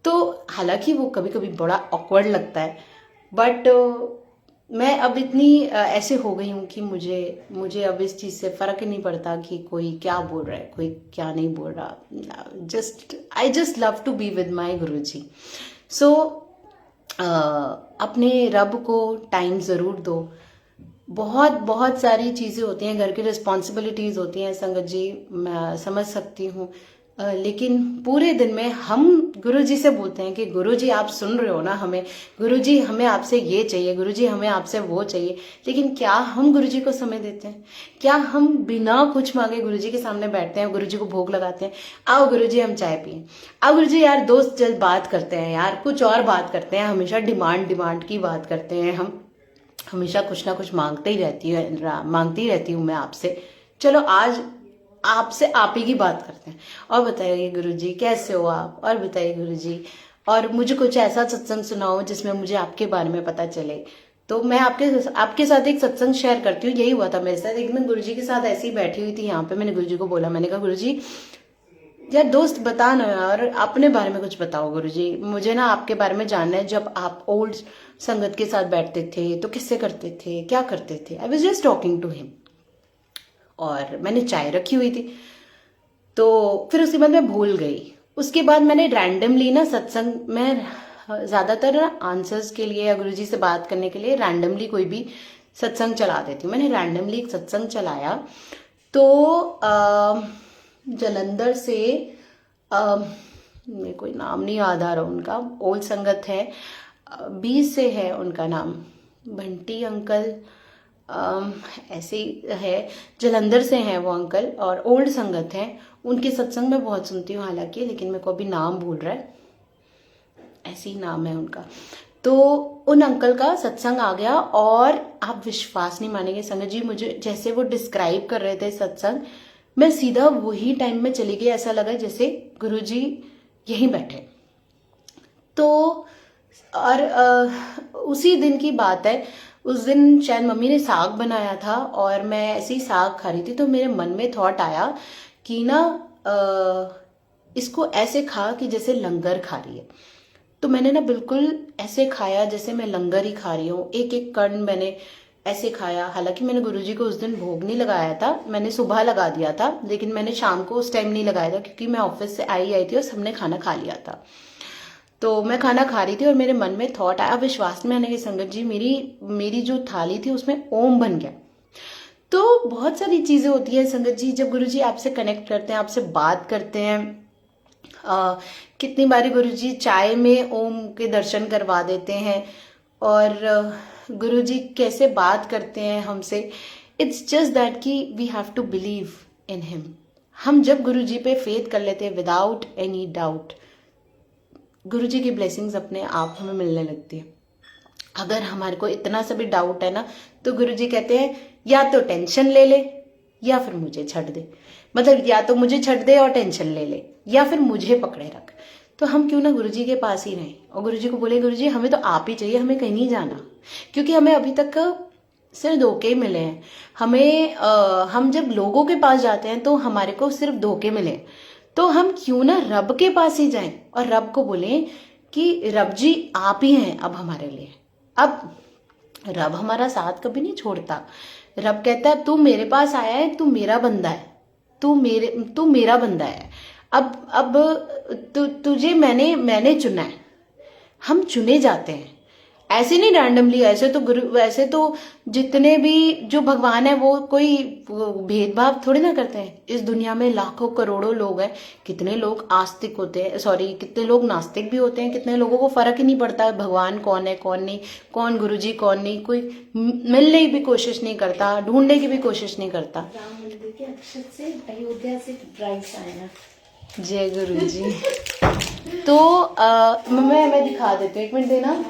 तो हालांकि वो कभी कभी बड़ा ऑकवर्ड लगता है, बट मैं अब इतनी ऐसे हो गई हूँ कि मुझे अब इस चीज़ से फ़र्क ही नहीं पड़ता कि कोई क्या बोल रहा है, कोई क्या नहीं बोल रहा। I just love to be with my guru ji. सो अपने रब को टाइम ज़रूर दो। बहुत बहुत सारी चीज़ें होती हैं, घर की रिस्पॉन्सिबिलिटीज़ होती हैं संगत जी, मैं समझ सकती हूँ, लेकिन पूरे दिन में हम गुरु जी से बोलते हैं कि गुरु जी आप सुन रहे हो ना हमें, गुरु जी हमें आपसे ये चाहिए, गुरु जी हमें आपसे वो चाहिए, लेकिन क्या हम गुरु जी को समय देते हैं? क्या हम बिना कुछ मांगे गुरु जी के सामने बैठते हैं, गुरु जी को भोग लगाते हैं, आओ गुरु जी हम चाय पिए, आओ गुरु जी यार दोस्त जल्द बात करते हैं, यार कुछ और बात करते हैं, हमेशा डिमांड की बात करते हैं, हम हमेशा कुछ ना कुछ मांगती ही रहती हूँ मैं आपसे, चलो आज आपसे आप ही की बात करते हैं। और बताइए गुरुजी कैसे हो आप, और बताइए गुरुजी, और मुझे कुछ ऐसा सत्संग सुनाओ जिसमें मुझे आपके बारे में पता चले। तो मैं आपके साथ एक सत्संग शेयर करती हूँ। यही हुआ था मेरे साथ, एक दिन गुरुजी के साथ ऐसी ही बैठी हुई थी यहाँ पे, मैंने गुरुजी को बोला, मैंने कहा गुरुजी यार दोस्त बता ना यार, अपने बारे में कुछ बताओ गुरुजी, मुझे ना आपके बारे में जानना है। जब आप ओल्ड संगत के साथ बैठते थे तो किससे करते थे, क्या करते थे? I was just talking to him, और मैंने चाय रखी हुई थी, तो फिर उसके बाद मैं भूल गई। उसके बाद मैंने रैंडमली ना सत्संग में, ज़्यादातर आंसर्स के लिए या गुरुजी से बात करने के लिए रैंडमली कोई भी सत्संग चला देती हूँ। मैंने रैंडमली एक सत्संग चलाया, तो जलंधर से मेरे कोई नाम नहीं याद आ रहा उनका, ओल्ड संगत है, 20 से है उनका नाम, बंटी अंकल, ऐसे है, जलंधर से हैं वो अंकल, और ओल्ड संगत हैं। उनके सत्संग में बहुत सुनती हूँ हालांकि, लेकिन मेरे को अभी नाम भूल रहा है, ऐसे ही नाम है उनका। तो उन अंकल का सत्संग आ गया, और आप विश्वास नहीं मानेंगे संगत जी, मुझे जैसे वो डिस्क्राइब कर रहे थे सत्संग, मैं सीधा वही टाइम में चली गई। ऐसा लगा जैसे गुरुजी यहीं बैठे। तो और उसी दिन की बात है, उस दिन शायद मम्मी ने साग बनाया था, और मैं ऐसे ही साग खा रही थी, तो मेरे मन में थॉट आया कि ना इसको ऐसे खा कि जैसे लंगर खा रही है। तो मैंने ना बिल्कुल ऐसे खाया जैसे मैं लंगर ही खा रही हूँ, एक एक कण मैंने ऐसे खाया। हालांकि मैंने गुरुजी को उस दिन भोग नहीं लगाया था, मैंने सुबह लगा दिया था, लेकिन मैंने शाम को उस टाइम नहीं लगाया था क्योंकि मैं ऑफिस से आई थी और सबने खाना खा लिया था। तो मैं खाना खा रही थी और मेरे मन में थॉट आया, विश्वास में आने की संगत जी, मेरी जो थाली थी उसमें ओम बन गया। तो बहुत सारी चीज़ें होती है संगत जी, जब गुरुजी आपसे कनेक्ट करते हैं, आपसे बात करते हैं। कितनी बारी गुरुजी चाय में ओम के दर्शन करवा देते हैं, और गुरुजी कैसे बात करते हैं हमसे। इट्स जस्ट दैट कि we have to believe in him. हम जब गुरुजी पे फेथ कर लेते हैं विदाउट एनी डाउट, गुरुजी की ब्लेसिंग्स अपने आप हमें मिलने लगती है। अगर हमारे को इतना सा भी डाउट है ना, तो गुरुजी कहते हैं या तो टेंशन ले ले, या फिर मुझे छੱਡ दे, मतलब या तो मुझे छੱਡ दे और टेंशन ले ले, या फिर मुझे पकड़े रख। तो हम क्यों ना गुरुजी के पास ही रहें और गुरुजी को बोले गुरुजी हमें तो आप ही चाहिए, हमें कहीं नहीं जाना, क्योंकि हमें अभी तक सिर्फ धोखे मिले हैं। हमें हम जब लोगों के पास जाते हैं तो हमारे को सिर्फ धोखे मिले हैं। तो हम क्यों ना रब के पास ही जाएं और रब को बोलें कि रब जी आप ही हैं अब हमारे लिए। अब रब हमारा साथ कभी नहीं छोड़ता। रब कहता है तू मेरे पास आया है, तू मेरा बंदा है, तू मेरा बंदा है। अब तुझे मैंने चुना है। हम चुने जाते हैं, ऐसे नहीं रैंडमली। वैसे तो जितने भी जो भगवान है वो कोई भेदभाव थोड़ी ना करते हैं। इस दुनिया में लाखों करोड़ों लोग हैं, कितने लोग आस्तिक होते हैं, सॉरी कितने लोग नास्तिक भी होते हैं, कितने लोगों को फर्क ही नहीं पड़ता है भगवान कौन है कौन नहीं, कौन गुरुजी कौन नहीं, कोई मिलने की भी कोशिश नहीं करता, ढूंढने की भी कोशिश नहीं करता। राम मंदिर के अक्षर से अयोध्या से राइस आया। जय गुरु जी। तो मैं दिखा देती हूँ, एक मिनट देना।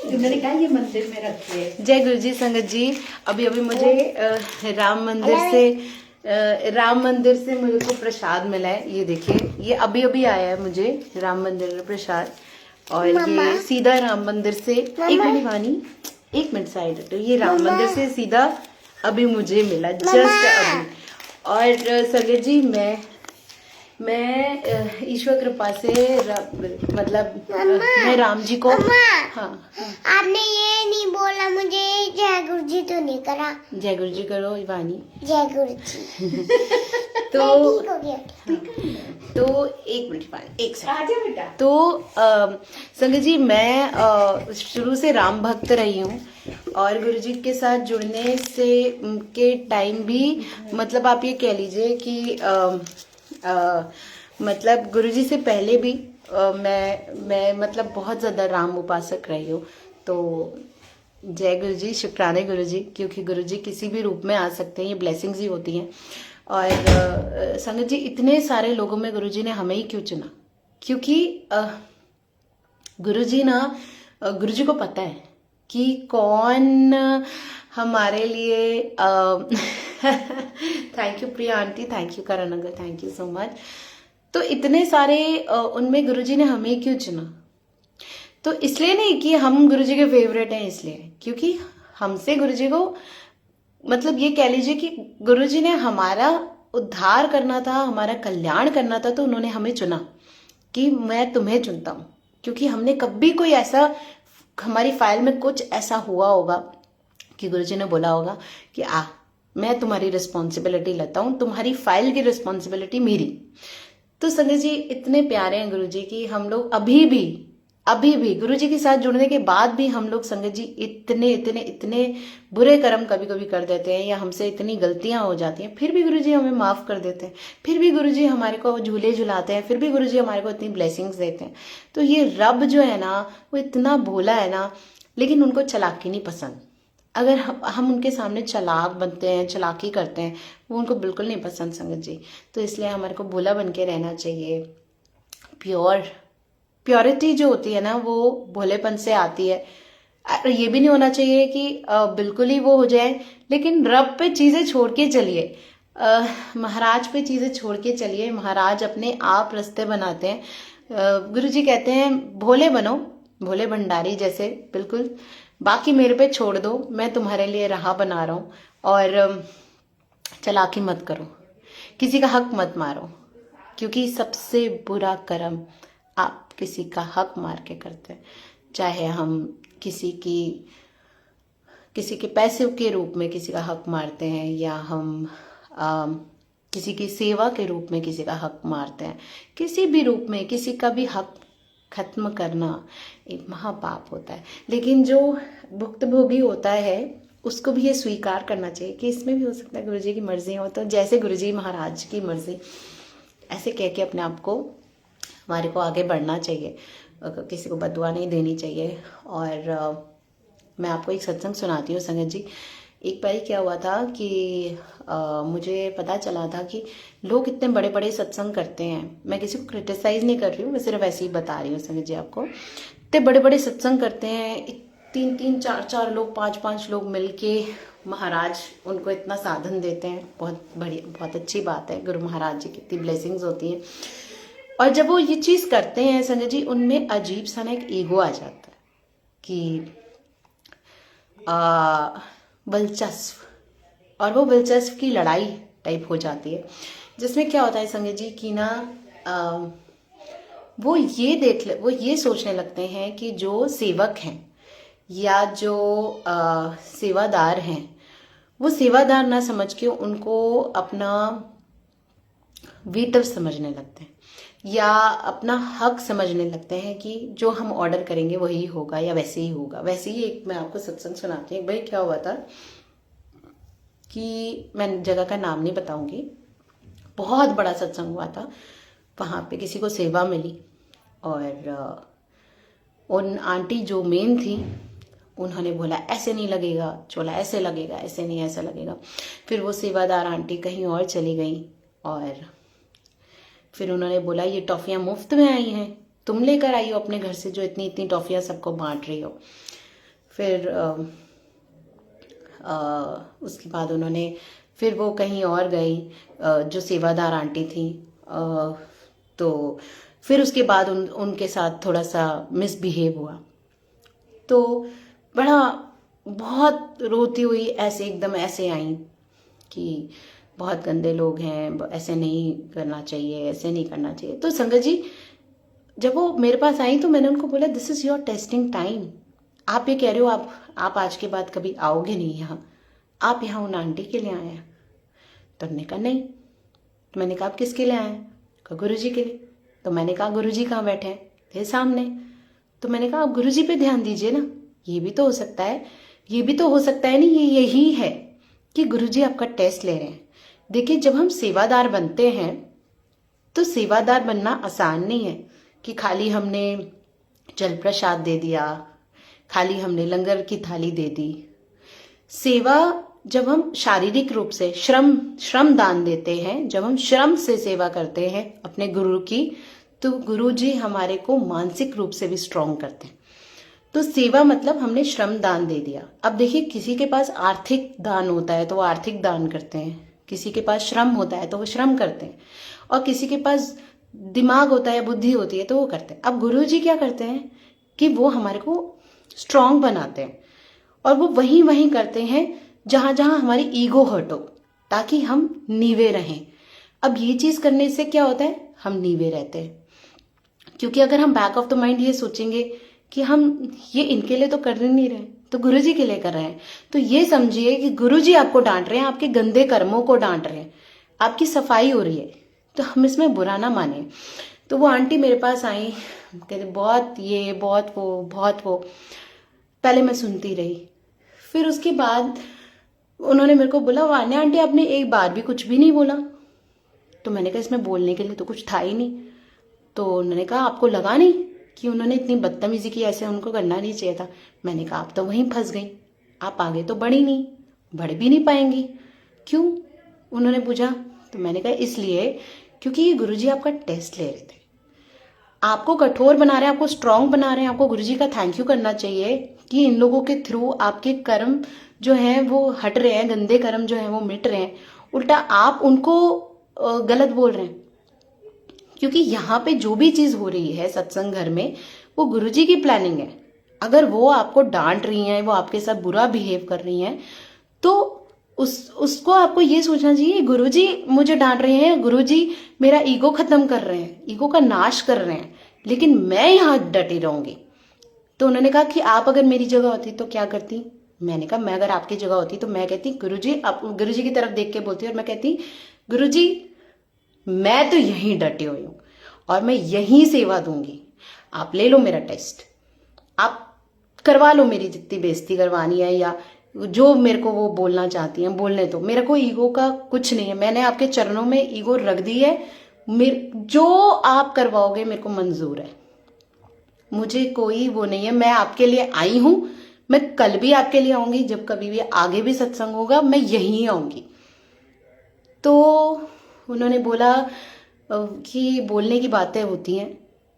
मैंने कहा ये मंदिर में रखिए। जय गुरु जी। संगत जी अभी मुझे राम मंदिर से मुझे को प्रसाद मिला है। ये देखिए, ये अभी आया है मुझे राम मंदिर का प्रसाद, और ये सीधा राम मंदिर से, एक मिनट वानी, एक मिनट साइड हटो, ये राम मंदिर से सीधा अभी मुझे मिला, जस्ट अभी। और संगत जी मैं ईश्वर कृपा से मैं राम जी को, हाँ आपने ये नहीं बोला मुझे जय गुरु जी तो नहीं करा। जय गुरु जी करो वानी। जय गुरु जी। तो ठीक हो गया। तो एक मिनट वानी, एक सेकंड। आजा बेटा। तो संगत जी मैं शुरू से राम भक्त रही हूँ, और गुरु जी के साथ जुड़ने से के टाइम भी, मतलब आप ये कह लीजिए कि मतलब गुरुजी से पहले भी मैं मतलब बहुत ज्यादा राम उपासक रही हूँ। तो जय गुरुजी, शुक्राने गुरुजी, क्योंकि गुरुजी किसी भी रूप में आ सकते हैं, ये ब्लेसिंग्स ही होती हैं। और संगत जी इतने सारे लोगों में गुरुजी ने हमें ही क्यों चुना? क्योंकि गुरुजी को पता है कि कौन हमारे लिए thank you Priya aunty, thank you Karan uncle, thank you so much. तो इतने सारे उनमें गुरुजी ने हमें क्यों चुना? तो इसलिए नहीं कि हम गुरुजी के फेवरेट हैं, इसलिए क्योंकि हमसे गुरुजी को, मतलब ये कह लीजिए कि गुरुजी ने हमारा उद्धार करना था, हमारा कल्याण करना था, तो उन्होंने हमें चुना कि मैं तुम्हें चुनता हूं। क्योंकि हमने कभी कोई ऐसा, हमारी फाइल में कुछ ऐसा हुआ होगा कि गुरुजी ने बोला होगा कि मैं तुम्हारी रिस्पॉन्सिबिलिटी लेता हूं, तुम्हारी फाइल की रिस्पॉन्सिबिलिटी मेरी। तो संगत जी इतने प्यारे हैं गुरुजी कि हम लोग अभी भी गुरुजी के साथ जुड़ने के बाद भी हम लोग संगत जी इतने बुरे कर्म कभी कभी कर देते हैं, या हमसे इतनी गलतियां हो जाती हैं, फिर भी गुरुजी हमें माफ कर देते हैं, फिर भी गुरुजी हमारे को झूले झुलाते हैं, फिर भी गुरुजी हमारे को इतनी ब्लेसिंग्स देते हैं। तो ये रब जो है ना, वो इतना भोला है ना, लेकिन उनको चालाकी नहीं पसंद। अगर हम उनके सामने चालाक बनते हैं, चालाकी करते हैं, वो उनको बिल्कुल नहीं पसंद संगत जी। तो इसलिए हमारे को भोला बन के रहना चाहिए। प्योरिटी जो होती है ना, वो भोलेपन से आती है। ये भी नहीं होना चाहिए कि बिल्कुल ही वो हो जाए, लेकिन रब पे चीजें छोड़ के चलिए, महाराज पे चीजें छोड़ के चलिए। महाराज अपने आप रास्ते बनाते हैं। गुरुजी कहते हैं भोले बनो, भोले भंडारी जैसे, बिल्कुल बाकी मेरे पे छोड़ दो, मैं तुम्हारे लिए राह बना रहा हूँ। और चालाकी मत करो, किसी का हक मत मारो, क्योंकि सबसे बुरा कर्म आप किसी का हक मार के करते हैं। चाहे हम किसी के पैसे के रूप में किसी का हक मारते हैं, या हम किसी की सेवा के रूप में किसी का हक मारते हैं, किसी भी रूप में किसी का भी हक खत्म करना एक महापाप होता है। लेकिन जो भुक्तभोगी होता है उसको भी ये स्वीकार करना चाहिए कि इसमें भी हो सकता है गुरुजी की मर्जी हो। तो जैसे गुरुजी महाराज की मर्जी, ऐसे कह के अपने आप को, हमारे को आगे बढ़ना चाहिए, किसी को बददुआ नहीं देनी चाहिए। और मैं आपको एक सत्संग सुनाती हूँ संगत जी। एक बार क्या हुआ था कि मुझे पता चला था कि लोग इतने बड़े बड़े सत्संग करते हैं। मैं किसी को क्रिटिसाइज नहीं कर रही हूँ, मैं सिर्फ ऐसे ही बता रही हूँ संगत जी आपको। इतने बड़े बड़े सत्संग करते हैं, तीन तीन चार चार लोग, पांच पांच लोग मिलके महाराज उनको इतना साधन देते हैं। बहुत बढ़िया, बहुत अच्छी बात है। गुरु महाराज जी की इतनी ब्लेसिंग्स होती हैं। और जब वो ये चीज़ करते हैं संजय जी, उनमें अजीब सा ना एक ईगो आ जाता है कि दिलचस्प, और वो दिलचस्प की लड़ाई टाइप हो जाती है, जिसमें क्या होता है संजय जी कि ना वो ये सोचने लगते हैं कि जो सेवक हैं या जो सेवादार हैं, वो सेवादार ना समझ के उनको अपना वेटर समझने लगते हैं या अपना हक समझने लगते हैं कि जो हम ऑर्डर करेंगे वही होगा या वैसे ही होगा। वैसे ही एक मैं आपको सत्संग सुनाती हूँ। एक भाई क्या हुआ था कि मैं जगह का नाम नहीं बताऊंगी, बहुत बड़ा सत्संग हुआ था। वहाँ पे किसी को सेवा मिली और उन आंटी जो मेन थी उन्होंने बोला ऐसे नहीं लगेगा, चोला ऐसे लगेगा, ऐसे नहीं ऐसा लगेगा। फिर वो सेवादार आंटी कहीं और चली गई और फिर उन्होंने बोला ये टॉफियाँ मुफ्त में आई हैं, तुम लेकर आई हो अपने घर से जो इतनी इतनी टॉफियाँ सबको बांट रही हो। फिर उसके बाद उन्होंने फिर वो कहीं और गई जो सेवादार आंटी थी, तो फिर उसके बाद उनके साथ थोड़ा सा मिसबिहेव हुआ। तो बड़ा बहुत रोती हुई ऐसे एकदम ऐसे आई कि बहुत गंदे लोग हैं, ऐसे नहीं करना चाहिए, ऐसे नहीं करना चाहिए। तो संगत जी जब वो मेरे पास आई तो मैंने उनको बोला this is your testing time. आप ये कह रहे हो आप आज के बाद कभी आओगे नहीं यहाँ, आप यहाँ उन आंटी के लिए आए हैं। तो उन्होंने कहा नहीं। तो मैंने कहा आप किसके लिए आए हैं? कहा गुरु जी के लिए। तो मैंने कहा गुरु जी कहाँ बैठे हैं? थे सामने। तो मैंने कहा आप गुरु जी पे ध्यान दीजिए ना, ये भी तो हो सकता है, ये भी तो हो सकता है नहीं, ये यही है कि गुरु जी आपका टेस्ट ले रहे हैं। देखिए जब हम सेवादार बनते हैं तो सेवादार बनना आसान नहीं है कि खाली हमने जल प्रसाद दे दिया, खाली हमने लंगर की थाली दे दी। सेवा जब हम शारीरिक रूप से श्रम दान देते हैं, जब हम श्रम से सेवा करते हैं अपने गुरु की, तो गुरु जी हमारे को मानसिक रूप से भी स्ट्रॉन्ग करते हैं। तो सेवा मतलब हमने श्रम दान दे दिया। अब देखिए किसी के पास आर्थिक दान होता है तो वो आर्थिक दान करते हैं, किसी के पास श्रम होता है तो वो श्रम करते हैं, और किसी के पास दिमाग होता है, बुद्धि होती है तो वो करते हैं। अब गुरु जी क्या करते हैं कि वो हमारे को स्ट्रॉन्ग बनाते हैं और वो वहीं करते हैं जहां जहां हमारी ईगो हर्ट हो, ताकि हम नीवे रहें। अब ये चीज करने से क्या होता है, हम नीवे रहते हैं। क्योंकि अगर हम बैक ऑफ द माइंड ये सोचेंगे कि हम ये इनके लिए तो कर नहीं रहे, तो गुरु जी के लिए कर रहे हैं, तो ये समझिए कि गुरु जी आपको डांट रहे हैं, आपके गंदे कर्मों को डांट रहे हैं, आपकी सफाई हो रही है, तो हम इसमें बुरा ना माने। तो वो आंटी मेरे पास आई, कहते बहुत ये बहुत वो। पहले मैं सुनती रही, फिर उसके बाद उन्होंने मेरे को बोला वान्या आंटी आपने एक बार भी कुछ भी नहीं बोला। तो मैंने कहा इसमें बोलने के लिए तो कुछ था ही नहीं। तो उन्होंने कहा आपको लगा नहीं कि उन्होंने इतनी बदतमीजी की, ऐसे उनको करना नहीं चाहिए था। मैंने कहा आप तो वहीं फंस गई, आप आगे तो बढ़ी नहीं, बढ़ भी नहीं पाएंगी। क्यों? उन्होंने पूछा। तो मैंने कहा इसलिए क्योंकि ये गुरुजी आपका टेस्ट ले रहे थे, आपको कठोर बना रहे हैं, आपको स्ट्रांग बना रहे हैं। आपको गुरुजी का थैंक यू करना चाहिए कि इन लोगों के थ्रू आपके कर्म जो हैं वो हट रहे हैं, गंदे कर्म जो हैं वो मिट रहे हैं। उल्टा आप उनको गलत बोल रहे हैं, क्योंकि यहाँ पे जो भी चीज हो रही है सत्संग घर में वो गुरुजी की प्लानिंग है। अगर वो आपको डांट रही हैं, वो आपके साथ बुरा बिहेव कर रही हैं, तो उसको आपको ये सोचना चाहिए गुरुजी मुझे डांट रहे हैं, गुरुजी मेरा ईगो खत्म कर रहे हैं, ईगो का नाश कर रहे हैं, लेकिन मैं यहाँ डटी रहूंगी। तो उन्होंने कहा कि आप अगर मेरी जगह होती तो क्या करती? मैंने कहा मैं अगर आपकी जगह होती तो मैं कहती गुरुजी, आप गुरुजी की तरफ देख के बोलती और मैं कहती गुरुजी मैं तो यहीं डटी हुई हूं और मैं यहीं सेवा दूंगी, आप ले लो मेरा टेस्ट, आप करवा लो मेरी जितनी बेइज्जती करवानी है, या जो मेरे को वो बोलना चाहती हैं बोलने दो। मेरे को ईगो का कुछ नहीं है, मैंने आपके चरणों में ईगो रख दी है। जो आप करवाओगे मेरे को मंजूर है, मुझे कोई वो नहीं है। मैं आपके लिए आई हूं, मैं कल भी आपके लिए आऊंगी, जब कभी भी आगे भी सत्संग होगा मैं यहीं आऊंगी। तो उन्होंने बोला कि बोलने की बातें होती हैं,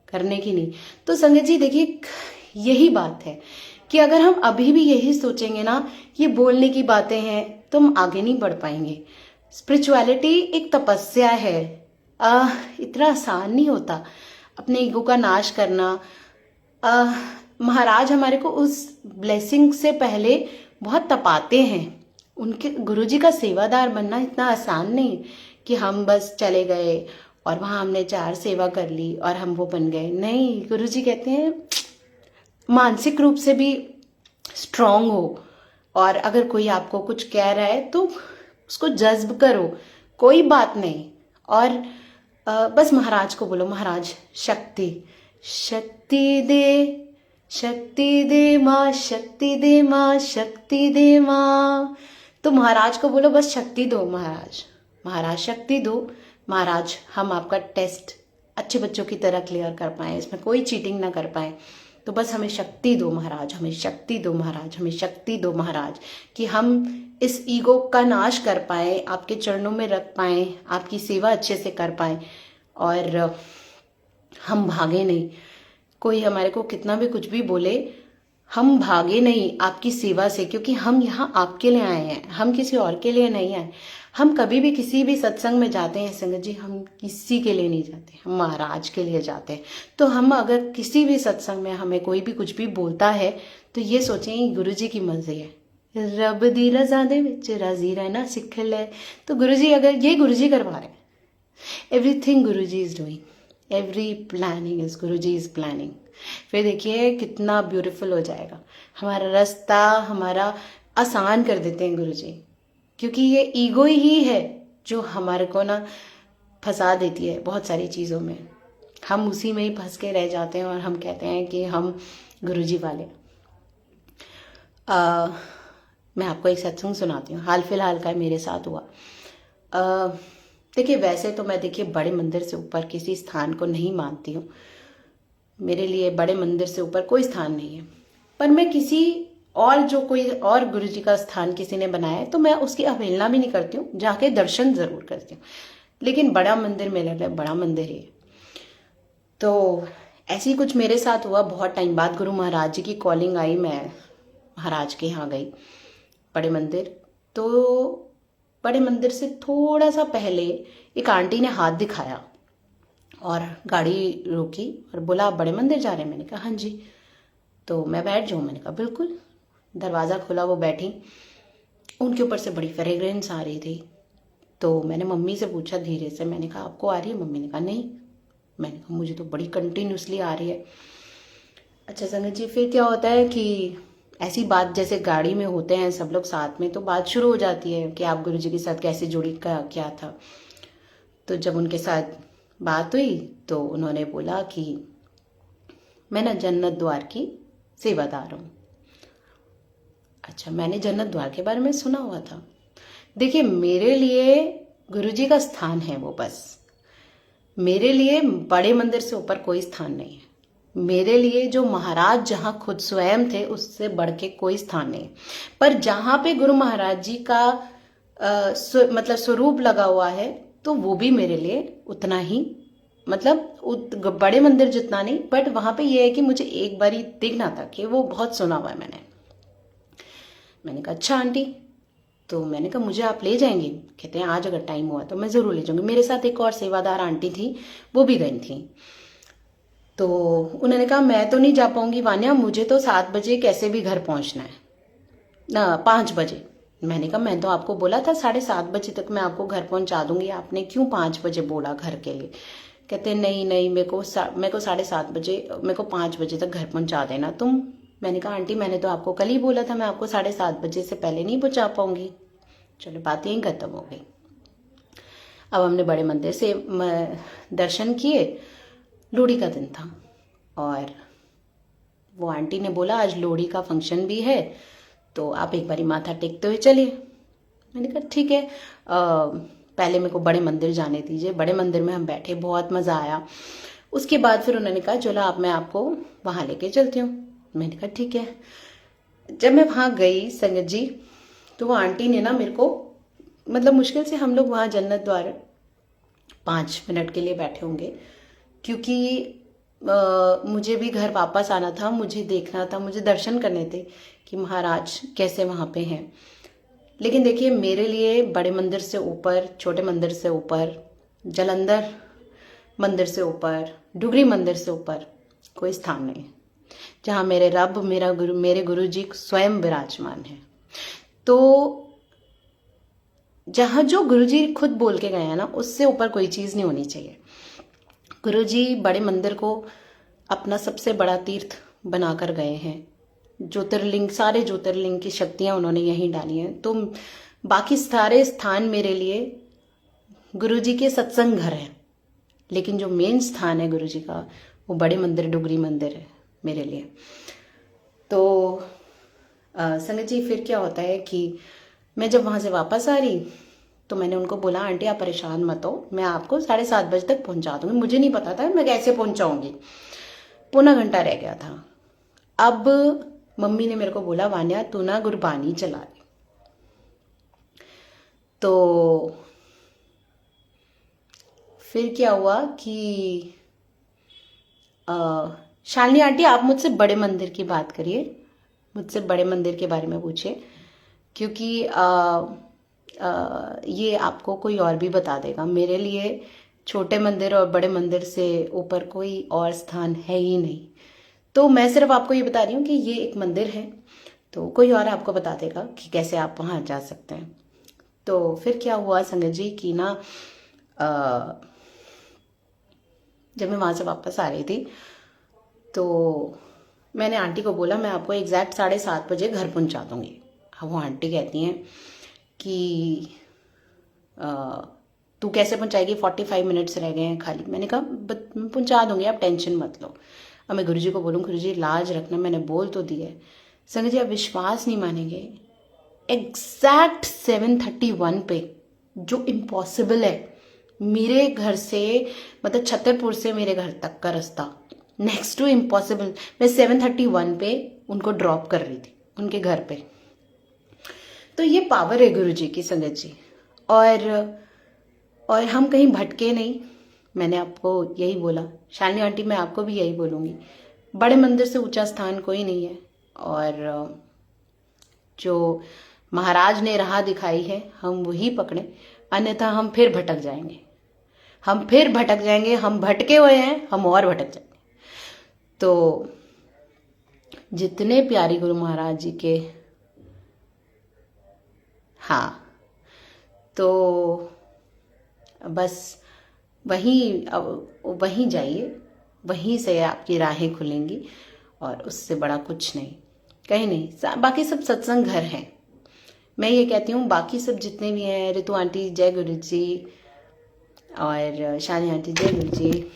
करने की नहीं। तो संगत जी देखिए यही बात है कि अगर हम अभी भी यही सोचेंगे ना, ये बोलने की बातें हैं, तो हम आगे नहीं बढ़ पाएंगे। स्पिरिचुअलिटी एक तपस्या है। इतना आसान नहीं होता अपने ईगो का नाश करना। महाराज हमारे को उस ब्लेसिंग से पहले बहुत तपाते हैं। उनके गुरुजी का सेवादार बनना इतना आसान नहीं कि हम बस चले गए और वहां हमने 4 सेवा कर ली और हम वो बन गए। नहीं, गुरुजी कहते हैं मानसिक रूप से भी स्ट्रांग हो, और अगर कोई आपको कुछ कह रहा है तो उसको जज्ब करो, कोई बात नहीं। और बस महाराज को बोलो, महाराज शक्ति शक्ति दे, शक्ति दे माँ, शक्ति दे माँ, शक्ति दे माँ। तो महाराज को बोलो बस शक्ति दो महाराज, महाराज शक्ति दो। महाराज हम आपका टेस्ट अच्छे बच्चों की तरह क्लियर कर पाए, इसमें कोई चीटिंग ना कर पाए, तो बस हमें शक्ति दो महाराज, हमें शक्ति दो महाराज, हमें शक्ति दो महाराज, कि हम इस ईगो का नाश कर पाए, आपके चरणों में रख पाए, आपकी सेवा अच्छे से कर पाए, और हम भागे नहीं। कोई हमारे को कितना भी कुछ भी बोले, हम भागे नहीं आपकी सेवा से, क्योंकि हम यहाँ आपके लिए आए हैं, हम किसी और के लिए नहीं आए। हम कभी भी किसी भी सत्संग में जाते हैं संगत जी, हम किसी के लिए नहीं जाते, हम महाराज के लिए जाते हैं। तो हम अगर किसी भी सत्संग में हमें कोई भी कुछ भी बोलता है तो ये सोचें गुरु जी की मर्जी है, रब दी रजा दे विच राजी रहना सिख ले। तो गुरु जी अगर ये गुरु जी करवा रहे हैं, everything Guru ji is doing, every planning is Guru ji is planning. फिर देखिए कितना ब्यूटीफुल हो जाएगा हमारा रास्ता, हमारा आसान कर देते हैं गुरु जी, क्योंकि ये ईगो ही है जो हमारे को ना फंसा देती है बहुत सारी चीज़ों में। हम उसी में ही फंस के रह जाते हैं और हम कहते हैं कि हम गुरुजी वाले। मैं आपको एक सत्संग सुनाती हूँ, हाल फिलहाल का मेरे साथ हुआ। देखिए वैसे तो मैं बड़े मंदिर से ऊपर किसी स्थान को नहीं मानती हूँ, मेरे लिए बड़े मंदिर से ऊपर कोई स्थान नहीं है। पर मैं किसी और जो कोई और गुरु जी का स्थान किसी ने बनाया है तो मैं उसकी अवहेलना भी नहीं करती हूँ, जाके दर्शन जरूर करती हूँ। लेकिन बड़ा मंदिर मेरे लिए बड़ा मंदिर है। तो ऐसी कुछ मेरे साथ हुआ। बहुत टाइम बाद गुरु महाराज जी की कॉलिंग आई, मैं महाराज के यहाँ गई बड़े मंदिर। तो बड़े मंदिर से थोड़ा सा पहले एक आंटी ने हाथ दिखाया और गाड़ी रोकी और बोला आप बड़े मंदिर जा रहे हैं? मैंने कहा हाँ जी। तो मैं बैठ जाऊँ? मैंने कहा बिल्कुल। दरवाज़ा खोला, वो बैठी, उनके ऊपर से बड़ी फ्रेग्रेंस आ रही थी। तो मैंने मम्मी से पूछा धीरे से, मैंने कहा आपको आ रही है? मम्मी ने कहा नहीं। मैंने कहा मुझे तो बड़ी कंटिन्यूसली आ रही है। अच्छा संगत जी, फिर क्या होता है कि ऐसी बात जैसे गाड़ी में होते हैं सब लोग साथ में, तो बात शुरू हो जाती है कि आप गुरु जी के साथ कैसे जुड़ी, क्या था। तो जब उनके साथ बात हुई तो उन्होंने बोला कि मैं ना जन्नत द्वार की सेवादार हूँ। अच्छा, मैंने जन्नत द्वार के बारे में सुना हुआ था। देखिए मेरे लिए गुरुजी का स्थान है वो, बस मेरे लिए बड़े मंदिर से ऊपर कोई स्थान नहीं है। मेरे लिए जो महाराज जहाँ खुद स्वयं थे उससे बढ़ के कोई स्थान नहीं। पर जहाँ पे गुरु महाराज जी का मतलब स्वरूप लगा हुआ है तो वो भी मेरे लिए उतना ही, मतलब बड़े मंदिर जितना नहीं, बट वहां पे ये है कि मुझे एक बार ही देखना था कि वो बहुत सुना हुआ है मैंने कहा अच्छा आंटी। तो मैंने कहा मुझे आप ले जाएंगे? कहते हैं आज अगर टाइम हुआ तो मैं ज़रूर ले जाऊंगी। मेरे साथ एक और सेवादार आंटी थी, वो भी गई थी। तो उन्होंने कहा मैं तो नहीं जा पाऊंगी वान्या, मुझे तो 7 बजे कैसे भी घर पहुंचना है ना, 5 बजे। मैंने कहा मैं तो आपको बोला था 7:30 बजे तक मैं आपको घर पहुंचा दूंगी, आपने क्यों 5 बजे बोला घर के लिए? कहते नहीं मेरे को 7:30 बजे, मेरे को 5 बजे तक घर पहुंचा देना तुम। मैंने कहा आंटी मैंने तो आपको कल ही बोला था मैं आपको 7:30 बजे से पहले नहीं पहुंचा पाऊंगी। चलो बात यहीं खत्म हो गई। अब हमने बड़े मंदिर से दर्शन किए, लोहड़ी का दिन था और वो आंटी ने बोला आज लोहड़ी का फंक्शन भी है तो आप एक बारी माथा टेकते हुए चलिए। मैंने कहा ठीक है, पहले मेरे को बड़े मंदिर जाने दीजिए। बड़े मंदिर में हम बैठे, बहुत मज़ा आया। उसके बाद फिर उन्होंने कहा चलो आप मैं आपको वहाँ लेके चलती हूँ। मैंने कहा ठीक है। जब मैं वहाँ गई संगत जी, तो वो आंटी ने ना मेरे को, मतलब मुश्किल से हम लोग वहाँ जन्नत द्वार 5 मिनट के लिए बैठे होंगे, क्योंकि मुझे भी घर वापस आना था, मुझे देखना था, मुझे दर्शन करने थे कि महाराज कैसे वहाँ पे हैं। लेकिन देखिए, मेरे लिए बड़े मंदिर से ऊपर, छोटे मंदिर से ऊपर, जालंधर मंदिर से ऊपर, डुगरी मंदिर से ऊपर कोई स्थान नहीं है जहाँ मेरे रब, मेरे गुरु जी स्वयं विराजमान है। तो जहाँ जो गुरु जी खुद बोल के गए हैं ना, उससे ऊपर कोई चीज़ नहीं होनी चाहिए। गुरु जी बड़े मंदिर को अपना सबसे बड़ा तीर्थ बनाकर गए हैं। ज्योतिर्लिंग, सारे ज्योतिर्लिंग की शक्तियाँ उन्होंने यहीं डाली हैं। तो बाकी सारे स्थान मेरे लिए गुरु जी के सत्संग घर हैं, लेकिन जो मेन स्थान है गुरु जी का, वो बड़े मंदिर, डुगरी मंदिर है मेरे लिए। तो संगत जी, फिर क्या होता है कि मैं जब वहाँ से वापस आ रही तो मैंने उनको बोला, आंटी आप परेशान मत हो, मैं आपको 7:30 बजे तक पहुँचा दूँगी। मुझे नहीं पता था मैं कैसे पहुँचाऊँगी, पौना घंटा रह गया था। अब मम्मी ने मेरे को बोला, वान्या तू ना गुरबानी चला ले। तो फिर क्या हुआ कि शालिनी आंटी, आप मुझसे बड़े मंदिर की बात करिए, मुझसे बड़े मंदिर के बारे में पूछिए, क्योंकि ये आपको कोई और भी बता देगा। मेरे लिए छोटे मंदिर और बड़े मंदिर से ऊपर कोई और स्थान है ही नहीं। तो मैं सिर्फ आपको ये बता रही हूँ कि ये एक मंदिर है, तो कोई और आपको बता देगा कि कैसे आप वहाँ जा सकते हैं। तो फिर क्या हुआ संगत जी कि ना, जब मैं वहाँ से वापस आ रही थी तो मैंने आंटी को बोला, मैं आपको एग्जैक्ट 7:30 बजे घर पहुँचा दूँगी। अब वो आंटी कहती हैं कि तू कैसे पहुँचाएगी, 45 मिनट्स रह गए हैं खाली। मैंने कहा मैं पहुँचा दूँगी, आप टेंशन मत लो। अब मैं गुरुजी को बोलूँ, गुरुजी लाज रखना, मैंने बोल तो दिया है। संगत जी, आप विश्वास नहीं मानेंगे, एग्जैक्ट 7:31 पे, जो इम्पॉसिबल है, मेरे घर से, मतलब छतरपुर से मेरे घर तक का रास्ता नेक्स्ट टू इम्पॉसिबल, मैं 7:31 पे उनको ड्रॉप कर रही थी उनके घर पे। तो ये पावर है गुरु जी की संगत जी। और हम कहीं भटके नहीं। मैंने आपको यही बोला, शालिनी आंटी, मैं आपको भी यही बोलूँगी, बड़े मंदिर से ऊंचा स्थान कोई नहीं है। और जो महाराज ने राह दिखाई है, हम वही पकड़े, अन्यथा हम फिर भटक जाएंगे, हम फिर भटक जाएंगे। हम भटके हुए हैं, हम और भटक जाएंगे। तो जितने प्यारी गुरु महाराज जी के, हाँ, तो बस वहीं जाइए, वहीं से आपकी राहें खुलेंगी, और उससे बड़ा कुछ नहीं, कहीं नहीं। बाकी सब सत्संग घर हैं। मैं ये कहती हूँ, बाकी सब जितने भी हैं, ऋतु आंटी जय गुरु जी, और शालिनी आंटी जय गुरु जी,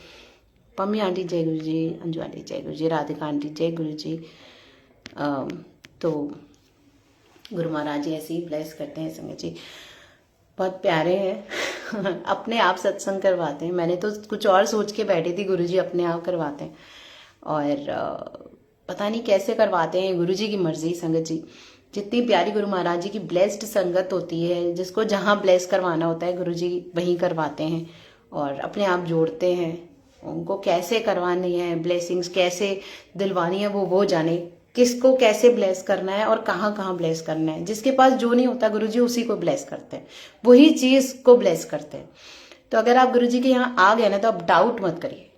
पम्मी आंटी जय गुरु जी, अंजू आंटी जय गुरु जी, राधिका आंटी जय गुरु जी। तो गुरु महाराज जी ऐसे ही ब्लेस करते हैं संगत जी, बहुत प्यारे हैं। अपने आप सत्संग करवाते हैं। मैंने तो कुछ और सोच के बैठी थी, गुरुजी अपने आप करवाते हैं। और पता नहीं कैसे करवाते हैं, गुरुजी की मर्जी। संगत जी, जितनी प्यारी गुरु महाराज जी की ब्लेस्ड संगत होती है, जिसको जहाँ ब्लेस करवाना होता है गुरुजी वहीं करवाते हैं और अपने आप जोड़ते हैं। उनको कैसे करवानी है ब्लेसिंग्स, कैसे दिलवानी है, वो जाने, किसको कैसे ब्लेस करना है और कहाँ कहाँ ब्लेस करना है। जिसके पास जो नहीं होता गुरुजी उसी को ब्लेस करते हैं, वही चीज को ब्लेस करते हैं। तो अगर आप गुरुजी के यहाँ आ गए ना, तो आप डाउट मत करिए,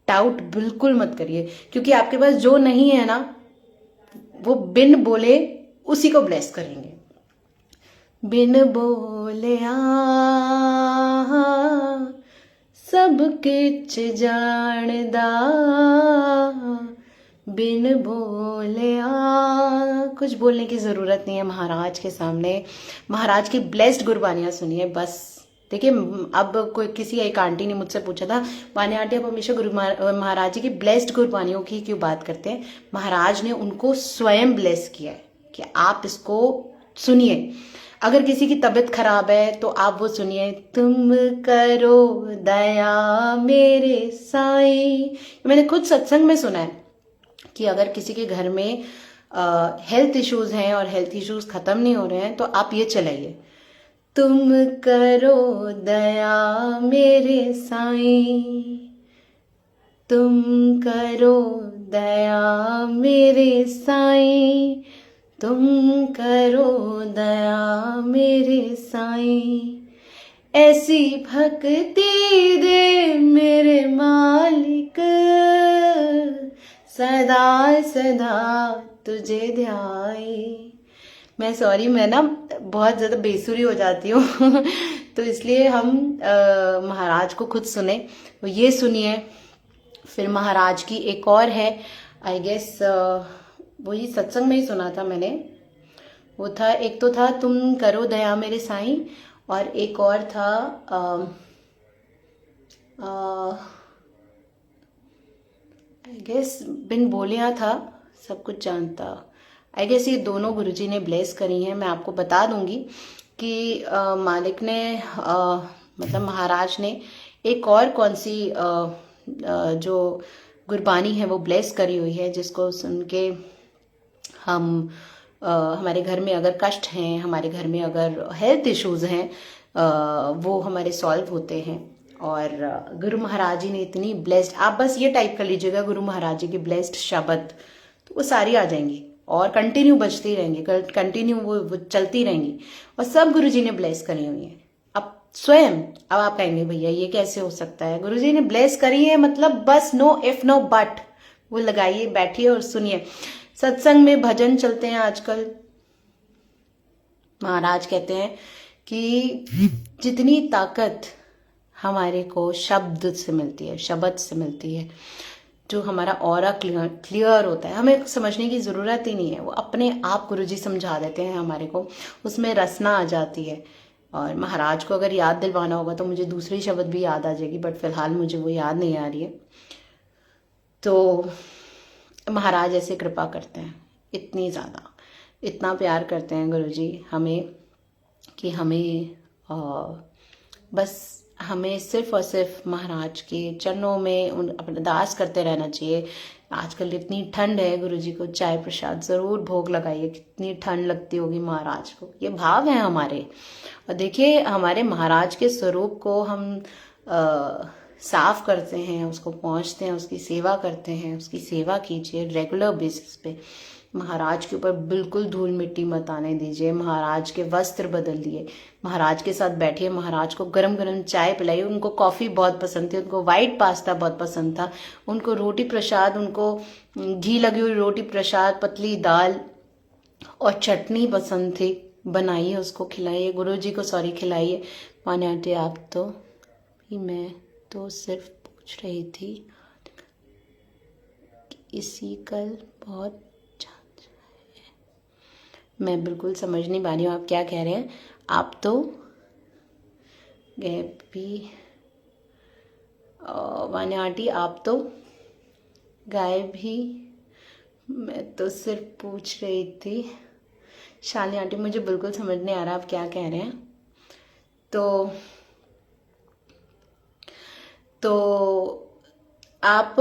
डाउट बिल्कुल मत करिए, क्योंकि आपके पास जो नहीं है ना, वो बिन बोले उसी को ब्लेस करेंगे। बिन बोले सब किछ जानदा, बिन बोले कुछ बोलने की जरूरत नहीं है महाराज के सामने। महाराज की ब्लेस्ड गुरबानियां सुनिए बस। देखिए, अब कोई किसी एक आंटी ने मुझसे पूछा था, वान्या आंटी आप हमेशा गुरु महाराज जी की ब्लेस्ड गुरबानियों की क्यों बात करते हैं? महाराज ने उनको स्वयं ब्लेस किया है कि आप इसको सुनिए। अगर किसी की तबीयत खराब है तो आप वो सुनिए, तुम करो दया मेरे साईं। मैंने खुद सत्संग में सुना है कि अगर किसी के घर में हेल्थ इश्यूज हैं और हेल्थ इश्यूज खत्म नहीं हो रहे हैं, तो आप ये चलाइए, तुम करो दया मेरे साईं, तुम करो दया मेरे साईं, तुम करो दया मेरे साईं, ऐसी भक्ति दे मेरे मालिक, सदा सदा तुझे ध्याए। मैं सॉरी, मैं ना बहुत ज़्यादा बेसुरी हो जाती हूँ तो इसलिए हम महाराज को खुद सुने। तो ये सुनिए, फिर महाराज की एक और है, आई गेस वही सत्संग में ही सुना था मैंने। वो था, एक तो था तुम करो दया मेरे साईं, और एक और था आई गेस बिन बोलिया था सब कुछ जानता। आई गेस ये दोनों गुरुजी ने ब्लेस करी हैं। मैं आपको बता दूंगी कि मालिक ने मतलब महाराज ने एक और कौन सी जो गुरबानी है वो ब्लेस करी हुई है, जिसको सुन के हम हमारे घर में अगर कष्ट हैं, हमारे घर में अगर हेल्थ इश्यूज हैं, वो हमारे सॉल्व होते हैं। और गुरु महाराज जी ने इतनी ब्लेस्ड, आप बस ये टाइप कर लीजिएगा गुरु महाराज जी की ब्लेस्ड शब्द, तो वो सारी आ जाएंगी और कंटिन्यू बजती रहेंगी, कंटिन्यू वो चलती रहेंगी। और सब गुरुजी ने ब्लेस करी हुई है। अब स्वयं, अब आप कहेंगे भैया ये कैसे हो सकता है, गुरुजी ने ब्लेस करी है मतलब बस नो इफ नो बट, वो लगाइए, बैठिए और सुनिए। सत्संग में भजन चलते हैं आजकल। महाराज कहते हैं कि जितनी ताकत हमारे को शब्द से मिलती है, शब्द से मिलती है, जो हमारा ऑरा क्लियर होता है, हमें समझने की ज़रूरत ही नहीं है, वो अपने आप गुरुजी समझा देते हैं हमारे को, उसमें रसना आ जाती है। और महाराज को अगर याद दिलवाना होगा तो मुझे दूसरी शब्द भी याद आ जाएगी, बट फिलहाल मुझे वो याद नहीं आ रही है। तो महाराज ऐसे कृपा करते हैं, इतनी ज़्यादा, इतना प्यार करते हैं गुरुजी हमें कि हमें बस हमें सिर्फ और सिर्फ महाराज के चरणों में अपना दास करते रहना चाहिए। आजकल इतनी ठंड है, गुरुजी को चाय प्रसाद ज़रूर भोग लगाइए, कितनी ठंड लगती होगी महाराज को, ये भाव है हमारे। और देखिए हमारे महाराज के स्वरूप को हम साफ करते हैं, उसको पहुँचते हैं, उसकी सेवा करते हैं, उसकी सेवा कीजिए रेगुलर बेसिस पे। महाराज के ऊपर बिल्कुल धूल मिट्टी मत आने दीजिए, महाराज के वस्त्र बदल दिए, महाराज के साथ बैठिए, महाराज को गरम गरम चाय पिलाइए। उनको कॉफ़ी बहुत पसंद थी, उनको वाइट पास्ता बहुत पसंद था, उनको रोटी प्रसाद, उनको घी लगी हुई रोटी प्रसाद, पतली दाल और चटनी पसंद थी, बनाइए उसको खिलाइए, गुरुजी को सॉरी खिलाइए। माने आंटी आप तो भी, मैं तो सिर्फ पूछ रही थी कि इसी कल बहुत, मैं बिल्कुल समझ नहीं पा रही हूँ आप क्या कह रहे हैं। आप तो गए भी वानी आंटी, आप तो गायब ही, मैं तो सिर्फ पूछ रही थी। शालिनी आंटी मुझे बिल्कुल समझ नहीं आ रहा आप क्या कह रहे हैं। तो आप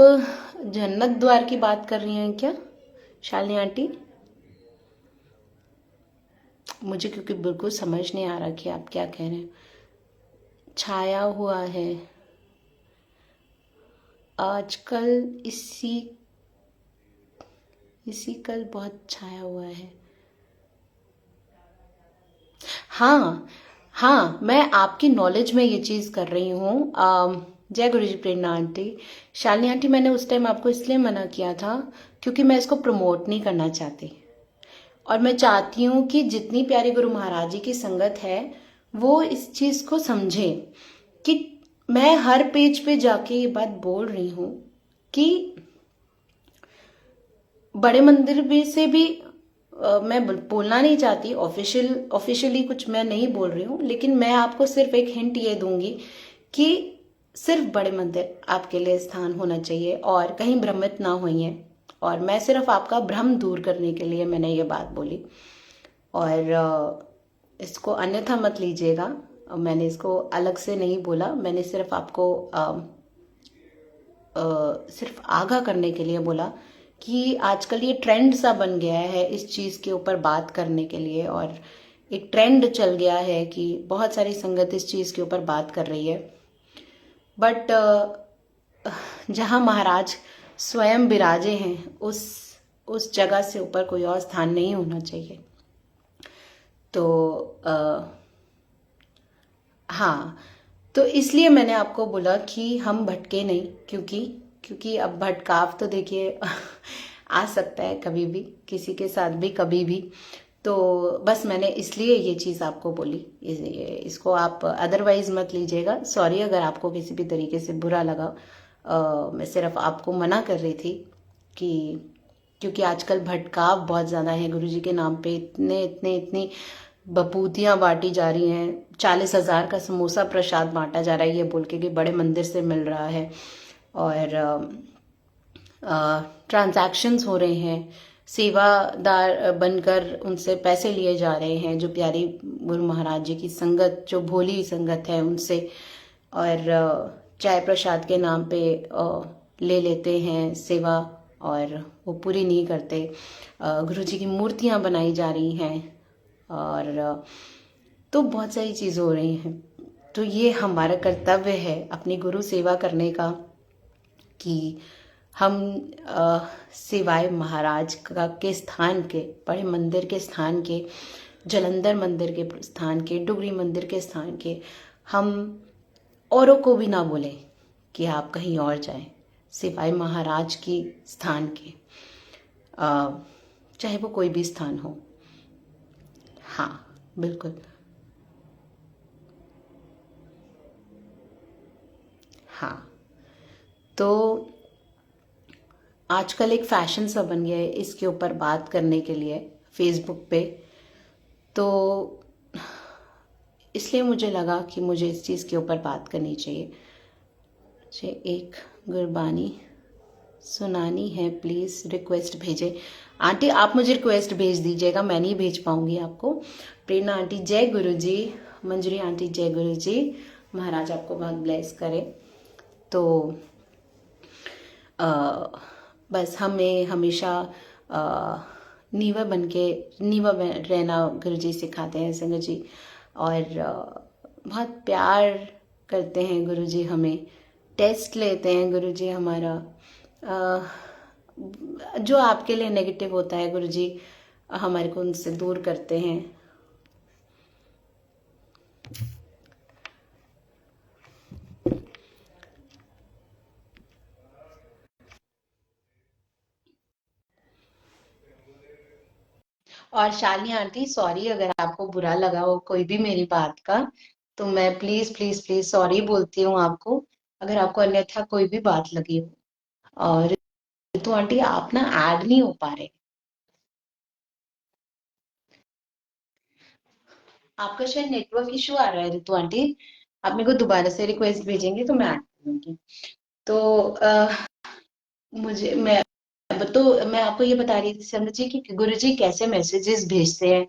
जन्नत द्वार की बात कर रही हैं क्या शालिनी आंटी? मुझे क्योंकि बिल्कुल समझ नहीं आ रहा कि आप क्या कह रहे हैं। छाया हुआ है आजकल, इसी कल बहुत छाया हुआ है। हाँ, मैं आपकी नॉलेज में ये चीज़ कर रही हूँ। जय गुरु जी, प्रेरणा आंटी। शालिनी आंटी, मैंने उस टाइम आपको इसलिए मना किया था क्योंकि मैं इसको प्रमोट नहीं करना चाहती, और मैं चाहती हूँ कि जितनी प्यारी गुरु महाराज जी की संगत है वो इस चीज़ को समझे कि मैं हर पेज पे जाके ये बात बोल रही हूँ कि बड़े मंदिर भी से भी मैं बोलना नहीं चाहती, ऑफिशियली कुछ मैं नहीं बोल रही हूँ, लेकिन मैं आपको सिर्फ एक हिंट ये दूंगी कि सिर्फ बड़े मंदिर आपके लिए स्थान होना चाहिए और कहीं भ्रमित ना होइए। और मैं सिर्फ आपका भ्रम दूर करने के लिए मैंने ये बात बोली, और इसको अन्यथा मत लीजिएगा। मैंने इसको अलग से नहीं बोला, मैंने सिर्फ आपको सिर्फ आगाह करने के लिए बोला कि आजकल ये ट्रेंड सा बन गया है इस चीज़ के ऊपर बात करने के लिए, और एक ट्रेंड चल गया है कि बहुत सारी संगत इस चीज़ के ऊपर बात कर रही है। बट जहाँ महाराज स्वयं विराजे हैं उस जगह से ऊपर कोई और स्थान नहीं होना चाहिए। तो हाँ, तो इसलिए मैंने आपको बोला कि हम भटके नहीं, क्योंकि अब भटकाव तो देखिए आ सकता है कभी भी, किसी के साथ भी कभी भी। तो बस मैंने इसलिए ये चीज़ आपको बोली, इसको आप अदरवाइज मत लीजिएगा। सॉरी अगर आपको किसी भी तरीके से बुरा लगा। मैं सिर्फ आपको मना कर रही थी कि क्योंकि आजकल भटकाव बहुत ज़्यादा है गुरुजी के नाम पे, इतनी बपूतियाँ बांटी जा रही हैं, 40,000 का समोसा प्रसाद बांटा जा रहा है ये बोल के कि बड़े मंदिर से मिल रहा है, और ट्रांजैक्शंस हो रहे हैं, सेवादार बनकर उनसे पैसे लिए जा रहे हैं, जो प्यारी गुरु महाराज जी की संगत, जो भोली संगत है उनसे, और चाय प्रसाद के नाम पे ले लेते हैं सेवा और वो पूरी नहीं करते। गुरु जी की मूर्तियाँ बनाई जा रही हैं, और तो बहुत सारी चीज़ें हो रही हैं। तो ये हमारा कर्तव्य है अपनी गुरु सेवा करने का, कि हम सिवाय महाराज का के स्थान के, बड़े मंदिर के स्थान के, जलंधर मंदिर के स्थान के, डुगरी मंदिर के स्थान के, हम औरों को भी ना बोलें कि आप कहीं और जाएं, सिवाय महाराज की स्थान के, चाहे वो कोई भी स्थान हो। हाँ बिल्कुल। हाँ, तो आजकल एक फैशन सा बन गया है इसके ऊपर बात करने के लिए फेसबुक पे, तो इसलिए मुझे लगा कि मुझे इस चीज़ के ऊपर बात करनी चाहिए। मुझे एक गुरबानी सुनानी है, प्लीज़ रिक्वेस्ट भेजें। आंटी आप मुझे रिक्वेस्ट भेज दीजिएगा, मैं नहीं भेज पाऊंगी आपको। प्रेरणा आंटी जय गुरु जी, मंजरी आंटी जय गुरु जी, महाराज आपको बहुत ब्लेस करे। तो बस हमें हमेशा नीवा रहना गुरुजी सिखाते हैं संगत जी, और बहुत प्यार करते हैं गुरुजी, हमें टेस्ट लेते हैं गुरुजी हमारा। जो आपके लिए नेगेटिव होता है गुरुजी हमारे को उनसे दूर करते हैं। और शालिनी आंटी सॉरी अगर आपको बुरा लगा हो कोई भी मेरी बात का, तो मैं प्लीज प्लीज प्लीज सॉरी बोलती हूँ आपको, अगर आपको अन्यथा कोई भी बात लगी हो। और तो आंटी आप ना ऐड नहीं हो पा रहे, आपका शायद नेटवर्क इशू आ रहा है रितु आंटी। आप मेरे को दोबारा से रिक्वेस्ट भेजेंगे तो मैं ऐड करूंगी। तो मुझे मैं आपको ये बता रही थी संगत जी कि गुरुजी कैसे मैसेजेस भेजते हैं।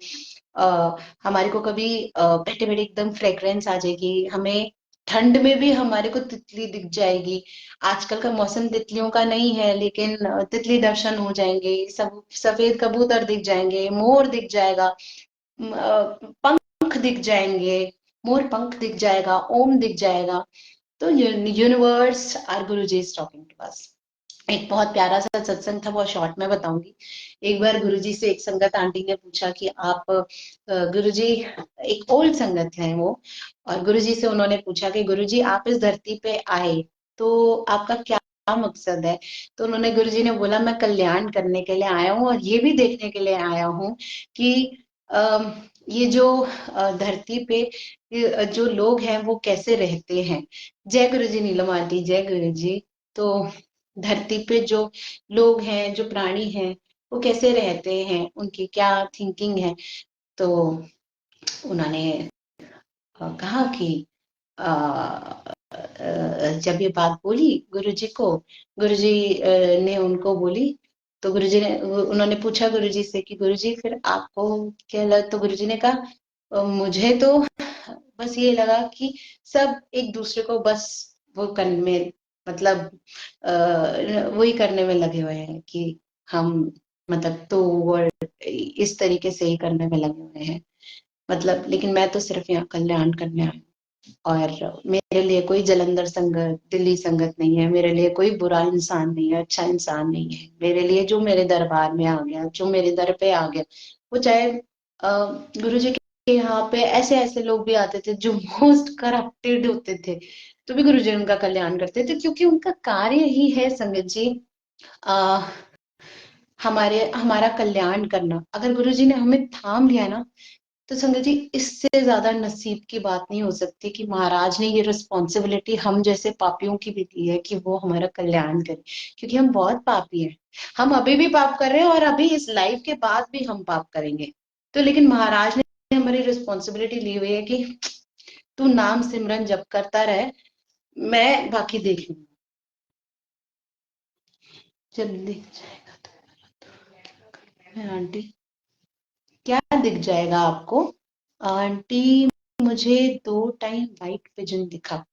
हमारे को कभी बैठे बैठे एकदम फ्रेग्रेंस आ जाएगी, हमें ठंड में भी हमारे को तितली दिख जाएगी। आजकल का मौसम तितलियों का नहीं है, लेकिन तितली दर्शन हो जाएंगे, सब सफेद कबूतर दिख जाएंगे, मोर दिख जाएगा, पंख दिख जाएंगे, मोर पंख दिख जाएगा, ओम दिख जाएगा। तो universe or Guruji is talking to us. एक बहुत प्यारा सा सत्संग था, बहुत शॉर्ट में बताऊंगी। एक बार गुरुजी से एक संगत आंटी ने पूछा कि आप गुरुजी, एक ओल्ड संगत है वो, और गुरुजी से उन्होंने पूछा कि गुरुजी आप इस धरती पे आए तो आपका क्या मकसद है। तो उन्होंने गुरुजी ने बोला मैं कल्याण करने के लिए आया हूँ, और ये भी देखने के लिए आया हूँ कि ये जो धरती पे जो लोग हैं वो कैसे रहते हैं। जय गुरुजी नीलम आंटी जय गुरुजी। तो धरती पे जो लोग हैं, जो प्राणी हैं, वो कैसे रहते हैं, उनकी क्या थिंकिंग है। तो उन्होंने कहा कि जब ये बात बोली गुरुजी को, गुरुजी ने उनको बोली, तो गुरुजी ने उन्होंने पूछा गुरुजी से कि गुरुजी फिर आपको क्या लगा। तो गुरुजी ने कहा मुझे तो बस ये लगा कि सब एक दूसरे को बस वो करने में, मतलब वही करने में लगे हुए हैं कि हम मतलब तो और इस तरीके से ही करने में लगे हुए हैं, मतलब लेकिन मैं तो सिर्फ यहाँ कल्याण करने आई हूँ। और मेरे लिए कोई जलंधर संगत, दिल्ली संगत नहीं है, मेरे लिए कोई बुरा इंसान नहीं है, अच्छा इंसान नहीं है। मेरे लिए जो मेरे दरबार में आ गया, जो मेरे दर पे आ गया, वो चाहे गुरु जी के यहाँ पे ऐसे ऐसे लोग भी आते थे जो मोस्ट करप्टेड होते थे, तो भी गुरु जी उनका कल्याण करते थे, क्योंकि उनका कार्य ही है संगत जी, आ, हमारा कल्याण करना। अगर गुरु जी ने हमें थाम लिया ना, तो संगत जी इससे ज्यादा नसीब की बात नहीं हो सकती कि महाराज ने ये रिस्पॉन्सिबिलिटी हम जैसे पापियों की भी दी है कि वो हमारा कल्याण करे, क्योंकि हम बहुत पापी हैं। हम अभी भी पाप कर रहे हैं और अभी इस लाइफ के बाद भी हम पाप करेंगे। तो लेकिन महाराज ने हमारी रिस्पॉन्सिबिलिटी ली हुई है कि तू नाम सिमरन जप करता रहे, मैं बाकी देख लूंगा। जब दिख जाएगा तो आंटी, क्या दिख जाएगा आपको? आंटी, मुझे 2 टाइम वाइट पिजन दिखा।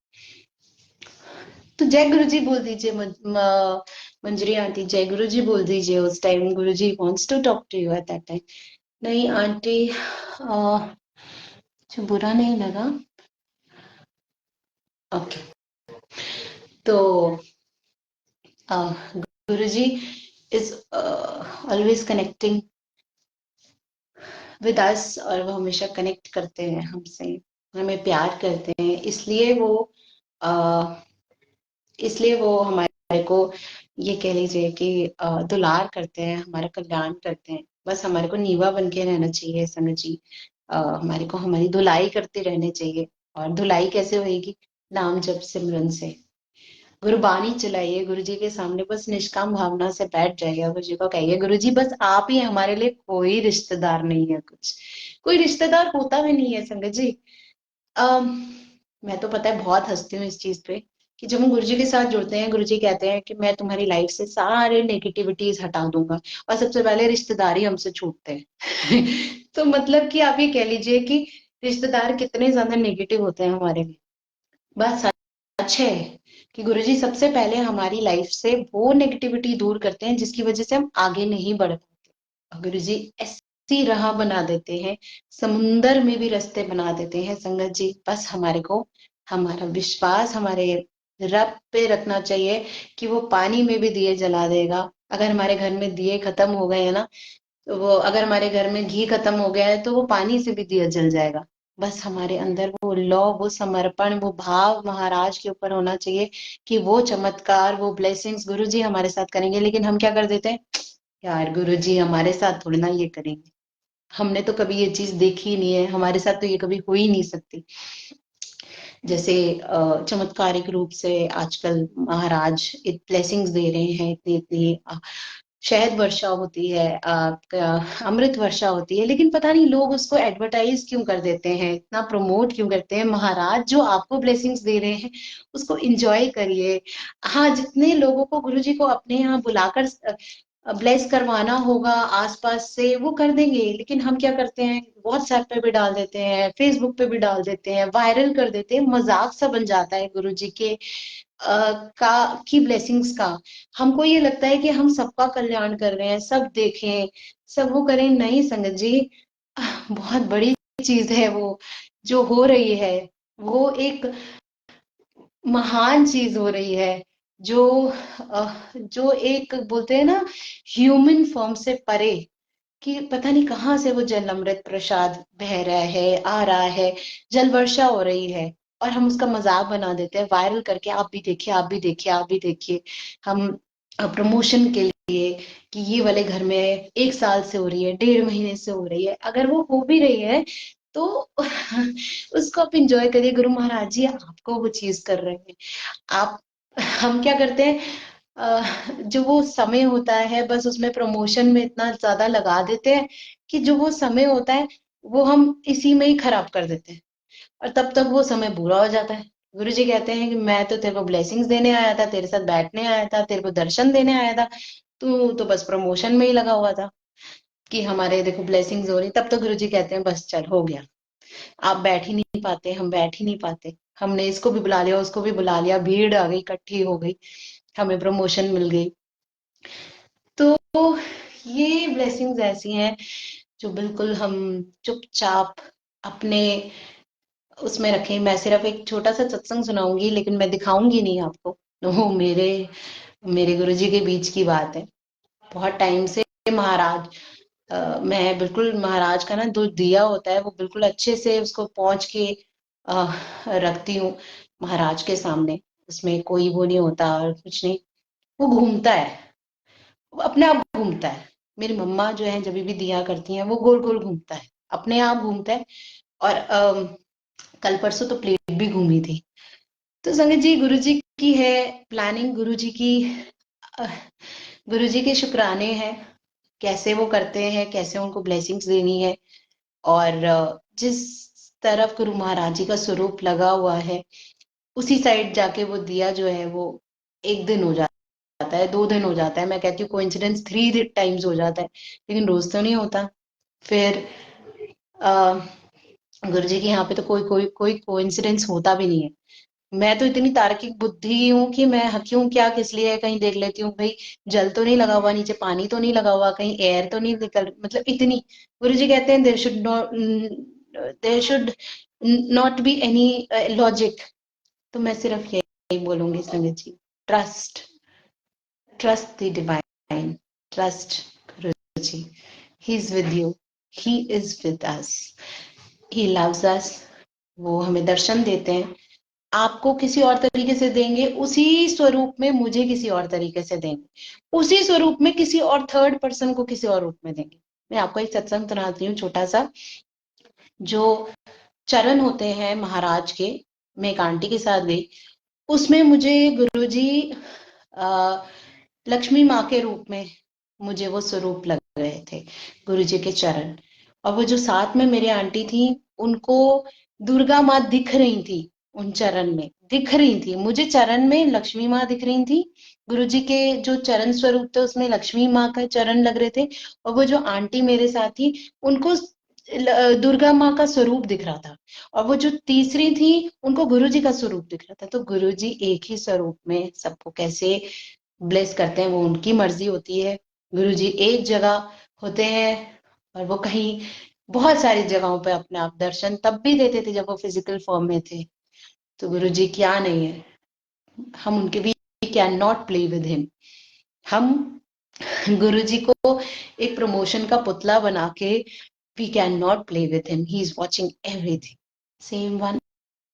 तो जय गुरु जी बोल दीजिए, मंजरी आंटी, जय गुरु जी बोल दीजिए। उस time Guru ji wants to talk to you at that time. नहीं आंटी, जो बुरा नहीं लगा। ओके, तो Guru ji is always connecting with us, और वो हमेशा कनेक्ट करते हैं हमसे, हमें प्यार करते हैं, इसलिए वो हमारे को ये कह लीजिए कि दुलार करते हैं, हमारा कल्याण करते हैं। बस हमारे को नीवा बन के रहना चाहिए संगत जी। हमारे को हमारी धुलाई करते रहने चाहिए। और धुलाई कैसे होएगी? नाम जप सिमरन से। गुरबानी चलाइए, गुरु जी के सामने बस निष्काम भावना से बैठ जाइए, गुरु जी को कहिए गुरु जी बस आप ही हमारे लिए, कोई रिश्तेदार नहीं है, कुछ कोई रिश्तेदार होता भी नहीं है संगत जी। अम, मैं तो पता है बहुत हंसती हूँ इस चीज पे कि जब हम गुरुजी के साथ जुड़ते हैं, गुरुजी कहते हैं कि मैं तुम्हारी लाइफ से सारे नेगेटिविटीज हटा दूंगा, और सबसे पहले रिश्तेदार ही हमसे छूटते हैं। तो मतलब कि आप ये कह लीजिए कि रिश्तेदार कितने ज्यादा नेगेटिव होते हैं हमारे लिए। बस सच है कि गुरुजी सबसे पहले हमारी लाइफ से वो नेगेटिविटी दूर करते हैं जिसकी वजह से हम आगे नहीं बढ़ पाते। गुरु जी ऐसी राह बना देते हैं, समुंदर में भी रास्ते बना देते हैं संगत जी। बस हमारे को हमारा विश्वास हमारे रब पे रखना चाहिए कि वो पानी में भी दिए जला देगा। अगर हमारे घर में दिए खत्म हो गए हैं ना, तो वो, अगर हमारे घर में घी खत्म हो गया है तो वो पानी से भी दिया जल जाएगा। बस हमारे अंदर वो लौ, वो समर्पण, वो भाव महाराज के ऊपर होना चाहिए कि वो चमत्कार, वो ब्लेसिंग्स गुरु जी हमारे साथ करेंगे। लेकिन हम क्या कर देते हैं, यार गुरु जी हमारे साथ थोड़ी ना ये करेंगे, हमने तो कभी ये चीज देखी ही नहीं है, हमारे साथ तो ये कभी हो ही नहीं सकती। जैसे चमत्कारिक रूप से आजकल महाराज ब्लेसिंग्स दे रहे हैं, इतनी इतनी शहद वर्षा होती है, आपका अमृत वर्षा होती है, लेकिन पता नहीं लोग उसको एडवर्टाइज क्यों कर देते हैं, इतना प्रमोट क्यों करते हैं। महाराज जो आपको ब्लेसिंग्स दे रहे हैं उसको एंजॉय करिए। हाँ, जितने लोगों को गुरु जी को अपने यहाँ बुलाकर ब्लेस करवाना होगा आसपास से, वो कर देंगे। लेकिन हम क्या करते हैं, व्हाट्सएप पे भी डाल देते हैं, फेसबुक पे भी डाल देते हैं, वायरल कर देते हैं, मजाक सा बन जाता है गुरु जी के का की ब्लेसिंग्स का। हमको ये लगता है कि हम सबका कल्याण कर रहे हैं, सब देखें, सब वो करें। नहीं संगत जी, बहुत बड़ी चीज है वो जो हो रही है, वो एक महान चीज हो रही है, जो जो एक बोलते हैं ना ह्यूमन फॉर्म से परे, कि पता नहीं कहाँ से वो जल अमृत प्रसाद बह रहा है, आ रहा है, जल वर्षा हो रही है, और हम उसका मजाक बना देते हैं वायरल करके, आप भी देखिए, आप भी देखिए, आप भी देखिए। हम प्रमोशन के लिए कि ये वाले घर में 1 साल से हो रही है, 1.5 महीने से हो रही है, अगर वो हो भी रही है तो उसको आप इंजॉय करिए। गुरु महाराज जी आपको वो चीज कर रहे हैं। आप हम क्या करते हैं, जो वो समय होता है बस उसमें प्रमोशन में इतना ज्यादा लगा देते हैं कि जो वो समय होता है वो हम इसी में ही खराब कर देते हैं, और तब तक वो समय बुरा हो जाता है। गुरु जी कहते हैं कि मैं तो तेरे को ब्लेसिंग्स देने आया था, तेरे साथ बैठने आया था, तेरे को दर्शन देने आया था, तू तो बस प्रमोशन में ही लगा हुआ था कि हमारे देखो ब्लेसिंग्स हो रही। तब तो गुरु जी कहते हैं बस चल हो गया, आप बैठ ही नहीं पाते, हम बैठ ही नहीं पाते, हमने इसको भी बुला लिया, उसको भी बुला लिया, भीड़ आ गई, इकट्ठी हो गई, हमें प्रमोशन मिल गई। तो ये ब्लेसिंग्स ऐसी हैं जो बिल्कुल हम चुपचाप अपने उसमें रखें। मैं सिर्फ एक छोटा सा सत्संग सुनाऊंगी, लेकिन मैं दिखाऊंगी नहीं आपको। वो मेरे मेरे गुरुजी के बीच की बात है। बहुत टाइम से महाराज, मैं बिल्कुल महाराज का ना जो दिया होता है वो बिल्कुल अच्छे से उसको पहुंच के अ, रखती हूँ महाराज के सामने। उसमें कोई वो नहीं होता और कुछ नहीं, वो घूमता है, वो अपने आप घूमता है। मेरी मम्मा जो है जब भी दिया करती हैं वो गोल गोल घूमता है, अपने आप घूमता है। और कल परसों तो प्लेट भी घूमी थी। तो संगत जी, गुरु जी की है प्लानिंग, गुरु जी की अ, गुरु जी के शुक्राने हैं, कैसे वो करते हैं, कैसे उनको ब्लेसिंग्स देनी है। और जिस तरफ गुरु महाराज जी का स्वरूप लगा हुआ है उसी साइड जाके वो दिया जो है वो एक दिन हो जाता है, 2 दिन हो जाता है, मैं कहती हूँ कोइंसिडेंस 3 टाइम्स हो जाता है, लेकिन रोज तो नहीं होता। फिर गुरु जी के यहाँ पे तो कोई कोइंसिडेंस होता भी नहीं है। मैं तो इतनी तार्किक बुद्धि हूँ कि मैं क्यों क्या किस लिए कहीं देख लेती हूँ भाई, जल तो नहीं लगा हुआ, नीचे पानी तो नहीं लगा हुआ, कहीं एयर तो नहीं निकल, मतलब इतनी। गुरु जी कहते हैं there should not be any logic. तो मैं सिर्फ यही बोलूंगी sangat ji, trust, trust the divine, trust Guru ji. He is with you, he is with us, he loves us. वो हमें दर्शन देते हैं, आपको किसी और तरीके से देंगे, उसी स्वरूप में मुझे किसी और तरीके से देंगे, उसी स्वरूप में किसी और थर्ड पर्सन को किसी और रूप में देंगे। मैं आपको एक सत्संग सुनाती हूँ छोटा सा। जो चरण होते हैं महाराज के, मैं एक आंटी के साथ गई, उसमें मुझे गुरुजी लक्ष्मी माँ के रूप में मुझे वो स्वरूप लग रहे थे, गुरुजी के चरण। और वो जो साथ में मेरी आंटी थी, उनको दुर्गा माँ दिख रही थी, उन चरण में दिख रही थी, मुझे चरण में लक्ष्मी माँ दिख रही थी। गुरुजी के जो चरण स्वरूप थे उसमें लक्ष्मी माँ का चरण लग रहे थे। और वो जो आंटी मेरे साथ थी, उनको दुर्गा माँ का स्वरूप दिख रहा था। और वो जो तीसरी थी, उनको गुरुजी का स्वरूप दिख रहा था। तो गुरुजी एक ही स्वरूप में सबको कैसे ब्लेस करते हैं वो उनकी मर्जी होती है। गुरुजी एक जगह होते हैं और वो कहीं बहुत सारी जगहों पे अपने आप दर्शन तब भी देते थे जब वो फिजिकल फॉर्म में थे। तो गुरुजी क्या नहीं है, हम उनके भी can not play with him. हम गुरुजी को एक प्रमोशन का पुतला बना के we cannot play with him. He is watching everything. Same one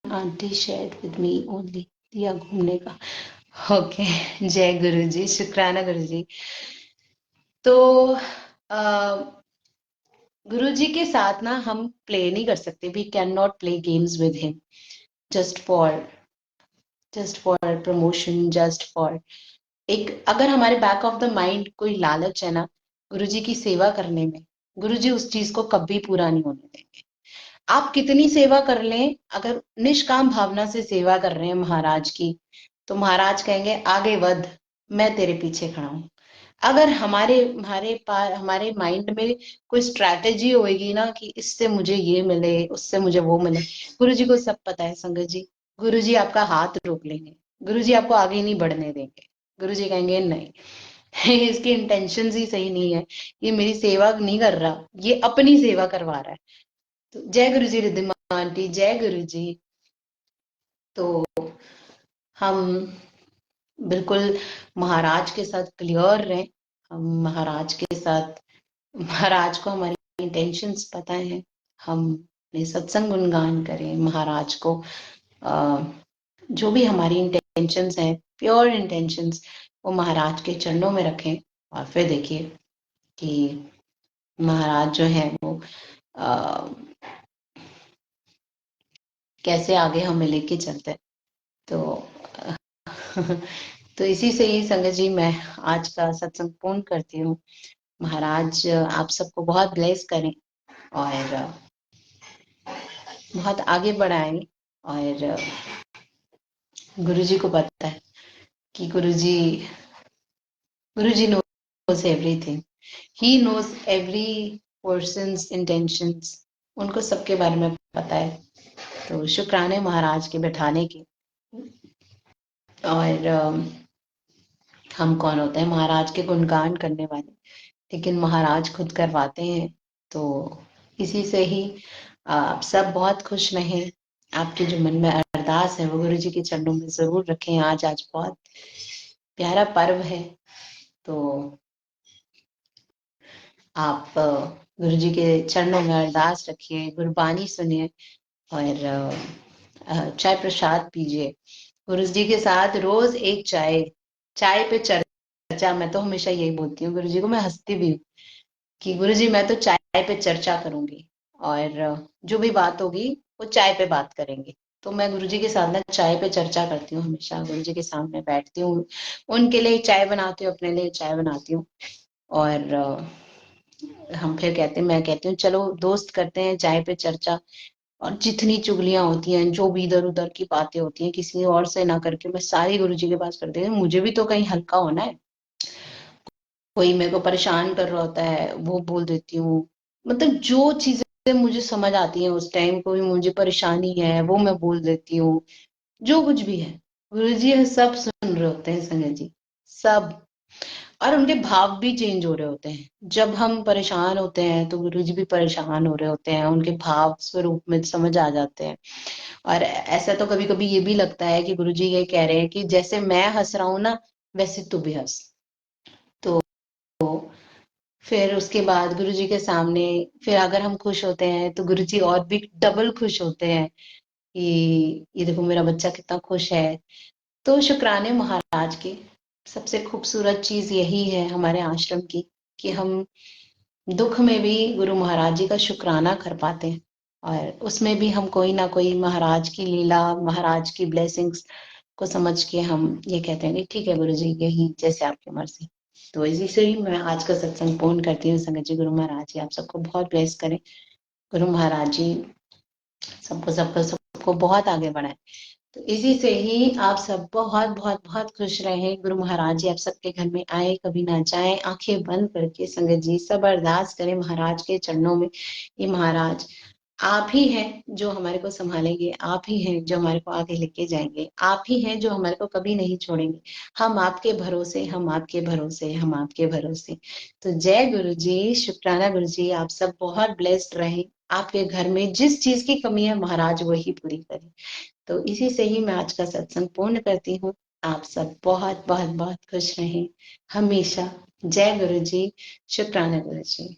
auntie shared with me only. दिया घूमने का। ओके, जय गुरु जी, शुक्राना गुरु जी। तो गुरु जी के साथ ना हम प्ले नहीं कर सकते, we can not play games with him just for promotion, just for एक, अगर हमारे बैक ऑफ द माइंड कोई लालच है ना गुरुजी की सेवा करने में, गुरुजी उस चीज को कभी पूरा नहीं होने देंगे। आप कितनी सेवा कर लें, अगर निष्काम भावना से सेवा कर रहे हैं महाराज की, तो महाराज कहेंगे आगे बढ़, मैं तेरे पीछे खड़ा हूं। अगर हमारे माइंड में कोई स्ट्रैटेजी होगी ना कि इससे मुझे ये मिले, उससे मुझे वो मिले, गुरुजी को सब पता है संगत जी। गुरुजी आपका हाथ रोक लेंगे, गुरुजी आपको आगे नहीं बढ़ने देंगे। गुरुजी कहेंगे नहीं, इसकी इंटेंशन ही सही नहीं है, ये मेरी सेवा नहीं कर रहा, ये अपनी सेवा करवा रहा है। तो जय गुरु जी रिद्धिमा आंटी, जय गुरु जी। तो हम बिल्कुल महाराज के साथ क्लियर रहें, हम महाराज के साथ, महाराज को हमारी इंटेंशंस पता है, हम सत्संग गुणगान करें महाराज को। जो भी हमारी इंटेंशंस हैं, प्योर इंटेंशंस, वो महाराज के चरणों में रखें। और फिर देखिए कि महाराज जो है वो कैसे आगे हमें लेके चलते हैं। तो तो इसी से ही संगत जी मैं आज का सत्संग पूर्ण करती हूँ। महाराज आप सबको बहुत ब्लेस करें और बहुत आगे बढ़ाएं। और गुरुजी को पता है कि Guruji knows everything, he knows every persons intentions, उनको सबके बारे में पता है। तो शुक्राने महाराज के बैठाने के। और हम कौन होते हैं महाराज के गुणगान करने वाले, लेकिन महाराज खुद करवाते हैं। तो इसी से ही आप सब बहुत खुश रहें, आपके जो मन में अरदास है वो गुरु जी के चरणों में जरूर रखें। आज आज बहुत प्यारा पर्व है, तो आप गुरु जी के चरणों में अरदास रखिए, गुरबानी सुनिए और चाय प्रसाद पीजिए। गुरु जी के साथ रोज एक चाय, चाय पे चर्चा। मैं तो हमेशा यही बोलती हूँ गुरु जी को, मैं हंसती भी हूँ कि गुरु जी मैं तो चाय पे चर्चा करूंगी और जो भी बात होगी वो चाय पे बात करेंगे। तो मैं गुरु जी के साथ ना चाय पे चर्चा करती हूँ, हमेशा गुरु जी के सामने बैठती हूँ, उनके लिए चाय बनाती हूँ, अपने लिए चाय बनाती हूँ और हम फिर मैं कहती हूँ चलो दोस्त करते हैं चाय पे चर्चा। और जितनी चुगलियां होती हैं, जो भी इधर उधर की बातें होती हैं, किसी और से ना करके मैं सारी गुरु जी के पास करती हूँ। मुझे भी तो कहीं हल्का होना है, कोई मेरे को परेशान कर रहा होता है वो बोल देती हूँ। मतलब जो चीजें मुझे समझ आती हैं उस टाइम, कोई मुझे परेशानी है वो मैं बोल देती हूँ। जो कुछ भी है गुरु जी सब सुन रहे होते हैं संजय जी, सब। और उनके भाव भी चेंज हो रहे होते हैं। जब हम परेशान होते हैं तो गुरु जी भी परेशान हो रहे होते हैं, उनके भाव स्वरूप में समझ आ जाते हैं। और ऐसा तो कभी कभी ये भी लगता है कि गुरु जी ये कह रहे हैं कि जैसे मैं हंस रहा हूं ना, वैसे तू भी हंस। तो फिर उसके बाद गुरु जी के सामने फिर अगर हम खुश होते हैं तो गुरु जी और भी डबल खुश होते हैं कि ये देखो मेरा बच्चा कितना खुश है। तो शुक्राने महाराज के। सबसे खूबसूरत चीज यही है हमारे आश्रम की कि हम दुख में भी गुरु महाराज जी का शुक्राना कर पाते हैं, और उसमें भी हम कोई ना कोई महाराज की लीला, महाराज की ब्लेसिंग्स को समझ के हम ये कहते हैं कि ठीक है गुरु जी, यही जैसे आपकी मर्जी। तो इसी से ही मैं आज का सत्संग पूर्ण करती हूँ। संगत जी, गुरु महाराज जी आप सबको बहुत ब्लेस करें। गुरु महाराज जी सबको सबको सबको बहुत आगे बढ़ाए। तो इसी से ही आप सब बहुत बहुत बहुत खुश रहें। गुरु महाराज जी आप सबके घर में आए, कभी ना जाए। आंखें बंद करके संगत जी सब अरदास करें महाराज के चरणों में। ये महाराज आप ही हैं जो हमारे को संभालेंगे, आप ही हैं जो हमारे को आगे लेके जाएंगे, आप ही हैं जो हमारे को कभी नहीं छोड़ेंगे। हम आपके भरोसे, हम आपके भरोसे, हम आपके भरोसे। तो जय गुरु जी, शुक्राना गुरु जी, आप सब बहुत ब्लेस्ड रहें। आपके घर में जिस चीज की कमी है महाराज वही पूरी करें। तो इसी से ही मैं आज का सत्संग पूर्ण करती हूँ। आप सब बहुत बहुत बहुत खुश रहें हमेशा। जय गुरु जी, शुक्राना गुरु जी।